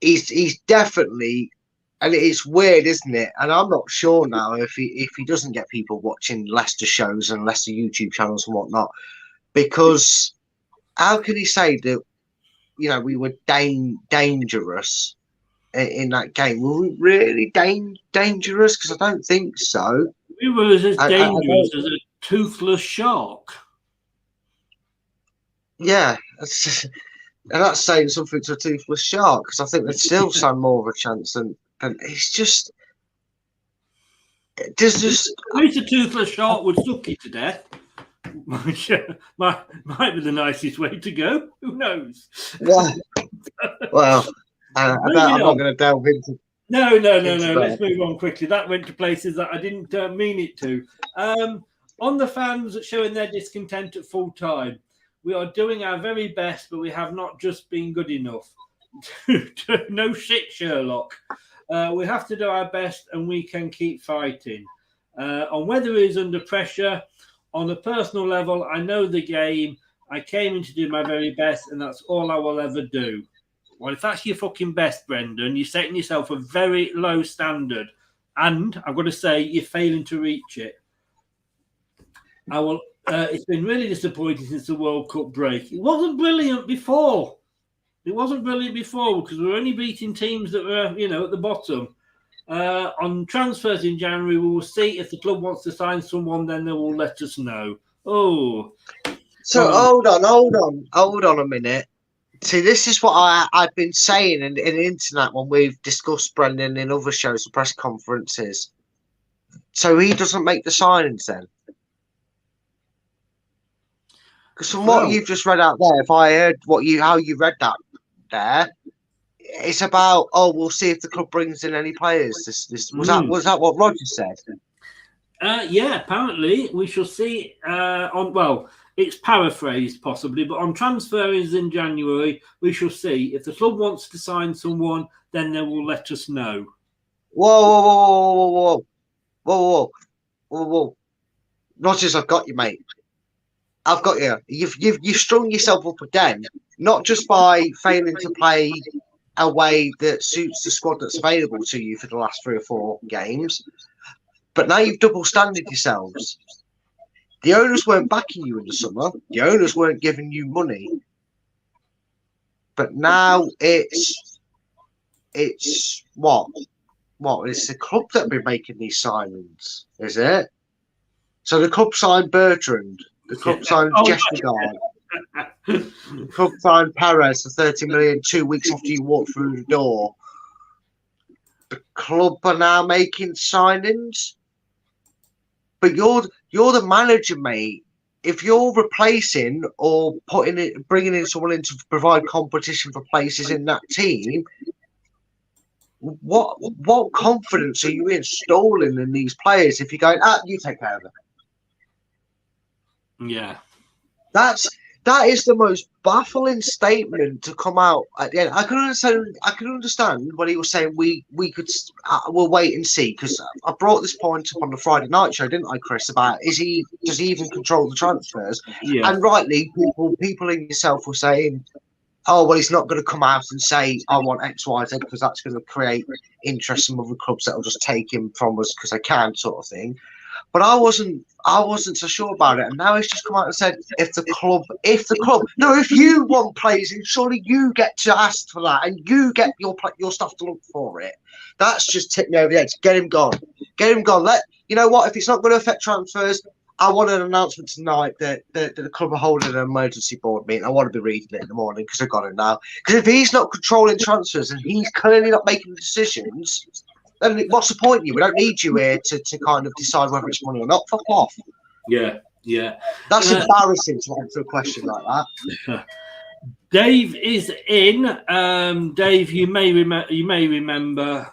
Speaker 7: he's definitely, and it's weird, isn't it? And I'm not sure now if he doesn't get people watching Leicester shows and Leicester YouTube channels and whatnot, because how can he say that, you know, we were dangerous in that game? Were we really dangerous? Because I don't think so.
Speaker 6: We were as dangerous as a toothless shark.
Speaker 7: Yeah, and that's saying something to a toothless shark, because I think they'd still stand more of a chance than it's just. At
Speaker 6: least a toothless shark would suck you to death. Which might be the nicest way to go. Who knows?
Speaker 7: Yeah. Well, I'm not going to delve into.
Speaker 6: No. Let's move on quickly. That went to places that I didn't mean it to. On the fans showing their discontent at full time, we are doing our very best, but we have not just been good enough. No shit, Sherlock. We have to do our best, and we can keep fighting. On whether he's under pressure, on a personal level, I know the game. I came in to do my very best, and that's all I will ever do. Well, if that's your fucking best, Brendan, you're setting yourself a very low standard. And I've got to say, you're failing to reach it. It's been really disappointing since the World Cup break. It wasn't brilliant before. Because we were only beating teams that were, at the bottom. On transfers in January, we will see if the club wants to sign someone, then they will let us know. Oh.
Speaker 7: So hold on a minute. See, this is what I've been saying in the internet when we've discussed Brendan in other shows and press conferences. So he doesn't make the signings then? Because from what you've just read out there, if I heard how you read that there, it's about, we'll see if the club brings in any players. Was that what Rodgers said?
Speaker 6: Yeah, apparently we shall see. It's paraphrased possibly, but on transfers in January, we shall see if the club wants to sign someone, then they will let us know.
Speaker 7: Whoa! Rodgers, I've got you, mate. I've got you. You've strung yourself up again, not just by failing to play a way that suits the squad that's available to you for the last 3 or 4 games, but now you've double-standard yourselves. The owners weren't backing you in the summer. The owners weren't giving you money. But now it's what? It's the club that have been making these signings, is it? So the club signed Bertrand. The club signed Jespergaard. The club signed Perez for 30 million 2 weeks after you walked through the door. The club are now making signings. But you're the manager, mate. If you're replacing or bringing in someone in to provide competition for places in that team, what confidence are you installing in these players if you're going, you take care of it?
Speaker 6: Yeah.
Speaker 7: That is the most baffling statement to come out at the end. I can understand when he was saying we'll wait and see, because I brought this point up on the Friday night show, didn't I, Chris? About does he even control the transfers?
Speaker 6: Yeah.
Speaker 7: And rightly, people in yourself were saying, oh, well, he's not going to come out and say, I want X, Y, Z, because that's going to create interest in other clubs that will just take him from us because they can, sort of thing. But I wasn't so sure about it. And now he's just come out and said, if you want players in, surely you get to ask for that and you get your stuff to look for it. That's just tipped me over the edge. Get him gone. You know what? If it's not going to affect transfers, I want an announcement tonight that the club are holding an emergency board meeting. I want to be reading it in the morning because I've got it now. Because if he's not controlling transfers and he's clearly not making the decisions, then what's the point of you? We don't need you here to kind of decide whether it's money or not. Fuck off.
Speaker 6: Yeah.
Speaker 7: That's embarrassing to answer a question like that.
Speaker 6: Dave is in. Dave, you may remember.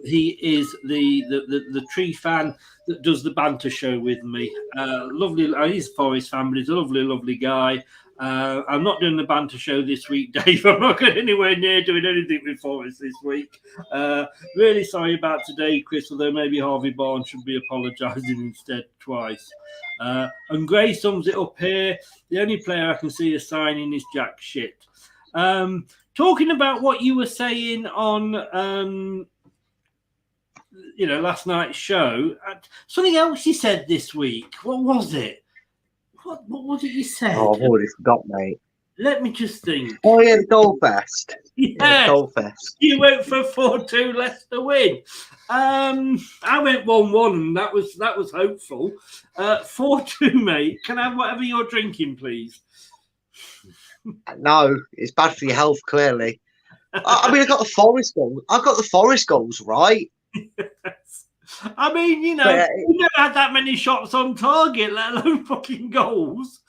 Speaker 6: He is the tree fan that does the banter show with me. Lovely. He's a Forest fan, but he's a lovely guy. I'm not doing the banter show this week, Dave. I'm not going anywhere near doing anything with Forest this week. Really sorry about today, Chris, although maybe Harvey Barnes should be apologising instead twice. And Gray sums it up here. The only player I can see is signing is jack shit. Talking about what you were saying on last night's show, something else you said this week. What was it? What was it you said?
Speaker 7: Oh, I've already forgot, mate.
Speaker 6: Let me just think.
Speaker 7: Oh, yeah, the Goldfest.
Speaker 6: Yeah,
Speaker 7: Goldfest.
Speaker 6: You went for 4-2 Leicester win. I went 1-1, and that was hopeful. 4-2, mate. Can I have whatever you're drinking, please?
Speaker 7: No, it's bad for your health, clearly. I mean, I got the Forest goals. I got the Forest goals right.
Speaker 6: Yes. I mean, we never had that many shots on target, let alone fucking goals.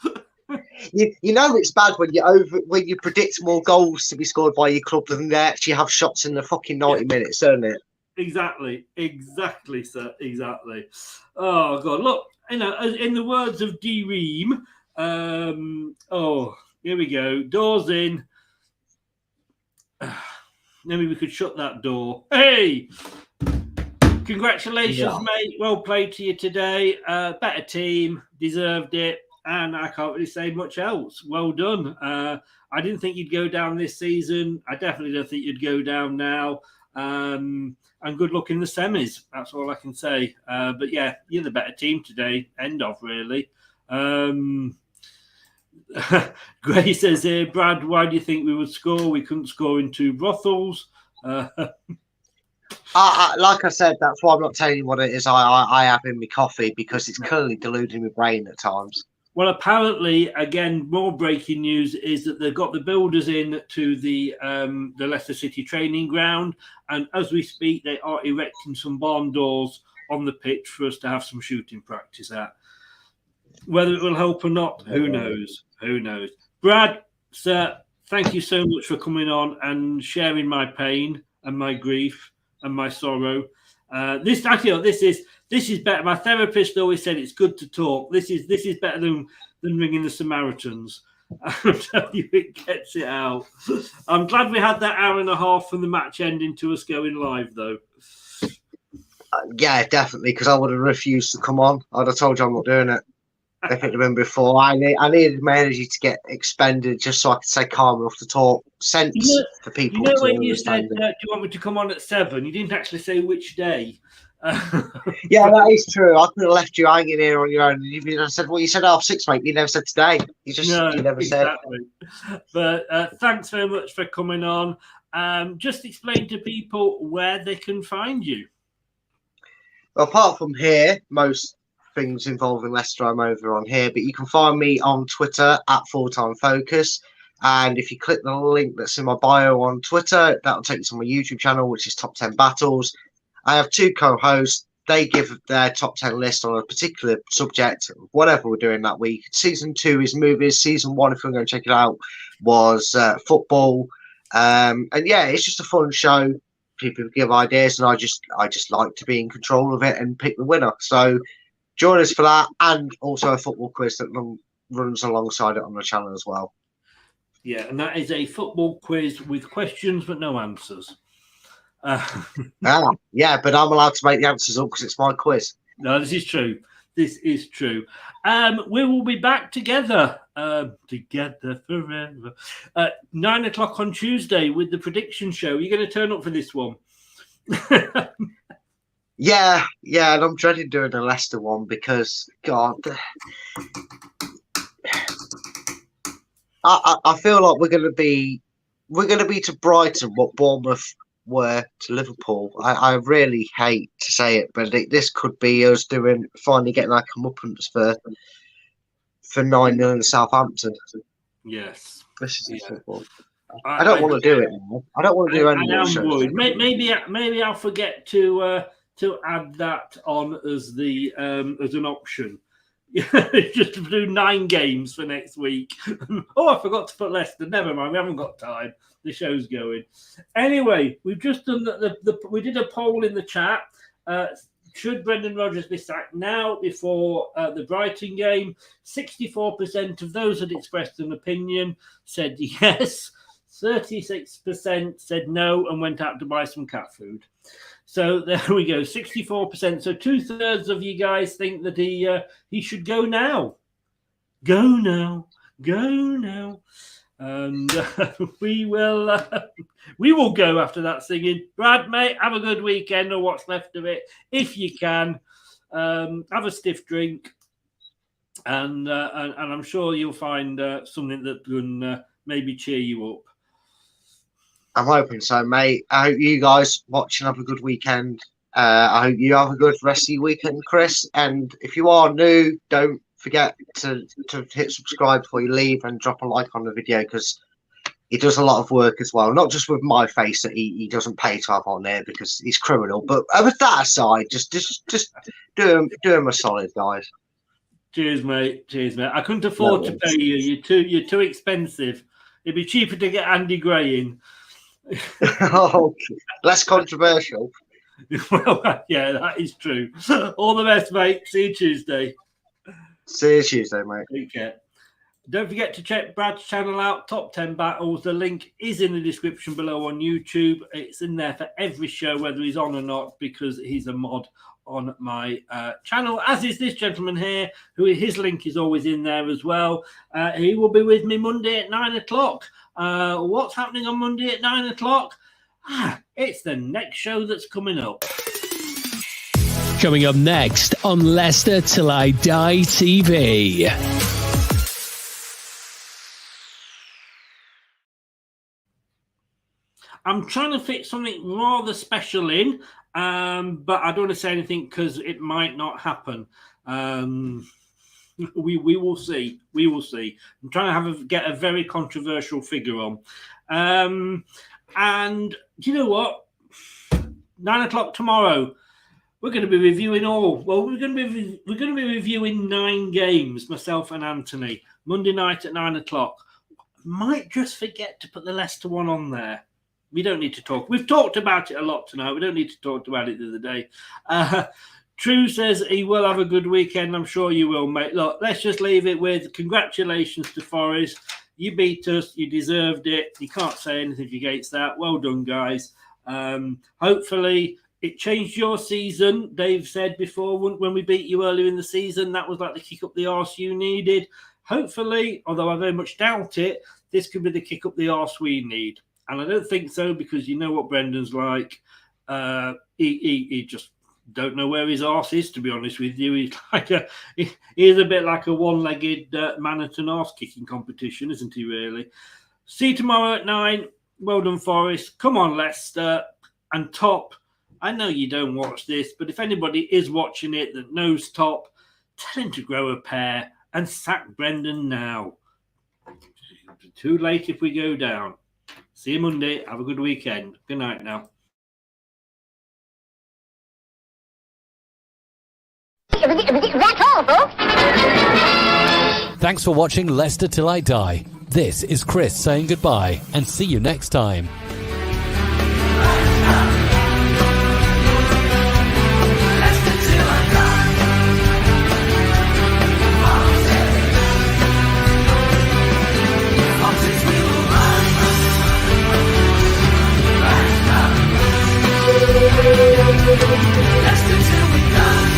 Speaker 7: You know it's bad when you predict more goals to be scored by your club than they actually have shots in the fucking 90 minutes, isn't it?
Speaker 6: Exactly, sir. Exactly. Oh God, look, in the words of D Ream, here we go. Doors in. Maybe we could shut that door. Hey! Congratulations, mate. Well played to you today. Better team, deserved it. And I can't really say much else. Well done. I didn't think you'd go down this season. I definitely don't think you'd go down now. And good luck in the semis. That's all I can say. But yeah, you're the better team today. End of, really. Gray says here, Brad, why do you think we would score? We couldn't score in 2 brothels.
Speaker 7: Like I said, that's why I'm not telling you what it is I have in my coffee, because it's clearly deluding my brain at times.
Speaker 6: Well, apparently, again, more breaking news is that they've got the builders in to the Leicester City training ground, and as we speak, they are erecting some barn doors on the pitch for us to have some shooting practice at. Whether it will help or not, who knows? Who knows? Brad, sir, thank you so much for coming on and sharing my pain and my grief and my sorrow. This is better. My therapist always said it's good to talk. This is better than ringing the Samaritans. I'll tell you, it gets it out. I'm glad we had that hour and a half from the match ending to us going live, though.
Speaker 7: Yeah, definitely, because I would have refused to come on. I'd have told you I'm not doing it. If it had been before, I needed my energy to get expended just so I could stay calm enough to talk sense for people.
Speaker 6: When you said, do you want me to come on at 7? You didn't actually say which day.
Speaker 7: Yeah, that is true. I could have left you hanging here on your own. You said, well, you said 6:30, mate. You never said today. You never exactly.
Speaker 6: Said. But thanks very much for coming on. Just explain to people where they can find you.
Speaker 7: Well, apart from here, most things involving Leicester, I'm over on here, but you can find me on Twitter at Fulltime Focus, and if you click the link that's in my bio on Twitter, that'll take you to my YouTube channel, which is Top 10 Battles. I have 2 co-hosts. They give their top 10 list on a particular subject, whatever we're doing that week. Season 2 is movies. Season 1, if you're going to check it out, was football. And yeah, it's just a fun show. People give ideas, and I just like to be in control of it and pick the winner. So join us for that, and also a football quiz that runs alongside it on the channel as well.
Speaker 6: Yeah, and that is a football quiz with questions but no answers.
Speaker 7: Yeah, but I'm allowed to make the answers up because it's my quiz.
Speaker 6: No, this is true. This is true. We will be back together forever, at 9 o'clock on Tuesday with the prediction show. You're going to turn up for this one?
Speaker 7: Yeah, and I'm dreading doing the Leicester one because, God, I feel like we're going to be to Brighton what Bournemouth were to Liverpool. I really hate to say it, but this could be us finally getting our comeuppance for 9-0 in Southampton.
Speaker 6: Yes,
Speaker 7: this is football. I don't want to do it now. I don't want to do any more shows.
Speaker 6: Maybe I'll forget to add that on as an option. Just to do 9 games for next week. I forgot to put Leicester. Never mind, we haven't got time. The show's going. Anyway, we've just done we did a poll in the chat. Should Brendan Rodgers be sacked now before the Brighton game? 64% of those that expressed an opinion said yes. 36% said no and went out to buy some cat food. So there we go, 64%. So 2/3 of you guys think that he should go now. Go now. And we will go after that singing. Brad, mate, have a good weekend or what's left of it, if you can. Have a stiff drink, and I'm sure you'll find something that can maybe cheer you up.
Speaker 7: I'm hoping so, mate. I hope you guys watching have a good weekend. I hope you have a good rest of your weekend, Chris. And if you are new, don't forget to hit subscribe before you leave and drop a like on the video, because he does a lot of work as well. Not just with my face that he doesn't pay to have on there because he's criminal. But with that aside, just do him a solid, guys.
Speaker 6: Cheers, mate. I couldn't afford to pay you. You're too expensive. It'd be cheaper to get Andy Gray in.
Speaker 7: Oh, less controversial.
Speaker 6: Well, yeah, that is true. All the best, mate. See you Tuesday.
Speaker 7: See you Tuesday, mate.
Speaker 6: Take care. Don't forget to check Brad's channel out, Top 10 Battles. The link is in the description below on YouTube. It's in there for every show, whether he's on or not, because he's a mod on my channel, as is this gentleman here, who his link is always in there as well. He will be with me Monday at 9 o'clock. What's happening on Monday at 9 o'clock? It's the next show that's coming up.
Speaker 5: Coming up next on Leicester Till I Die TV.
Speaker 6: I'm trying to fit something rather special in, but I don't want to say anything because it might not happen. We will see. I'm trying to get a very controversial figure on. And do you know what? 9 o'clock tomorrow, we're going to be reviewing we're going to be reviewing 9 games, myself and Anthony, Monday night at 9 o'clock. Might just forget to put the Leicester one on there. We don't need to talk. We've talked about it a lot tonight. We don't need to talk about it the other day. True says he will have a good weekend. I'm sure you will, mate. Look, let's just leave it with congratulations to Forest. You beat us. You deserved it. You can't say anything against that. Well done, guys. Hopefully, it changed your season. Dave said before when we beat you earlier in the season, that was like the kick up the arse you needed. Hopefully, although I very much doubt it, this could be the kick up the arse we need. And I don't think so, because you know what Brendan's like. He just don't know where his arse is, to be honest with you. He's he's a bit like a one-legged man at an arse-kicking competition, isn't he, really? See you tomorrow at 9. Well done, Forest. Come on, Leicester. And Top, I know you don't watch this, but if anybody is watching it that knows Top, tell him to grow a pair and sack Brendan now. Too late if we go down. See you Monday. Have a good weekend. Good night now.
Speaker 9: That's all, folks.
Speaker 1: Thanks for watching Leicester Till I Die. This is Chris saying goodbye, and see you next time.
Speaker 10: Leicester till we die.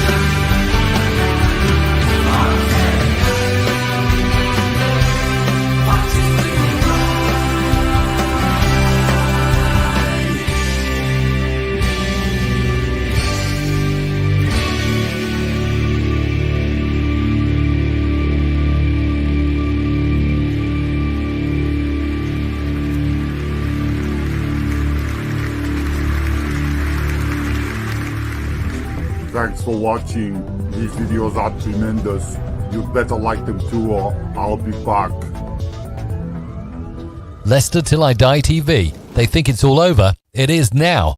Speaker 10: Thanks for watching. These videos are tremendous. You'd better like them too, or I'll be back.
Speaker 1: Leicester Till I Die TV. They think it's all over. It is now.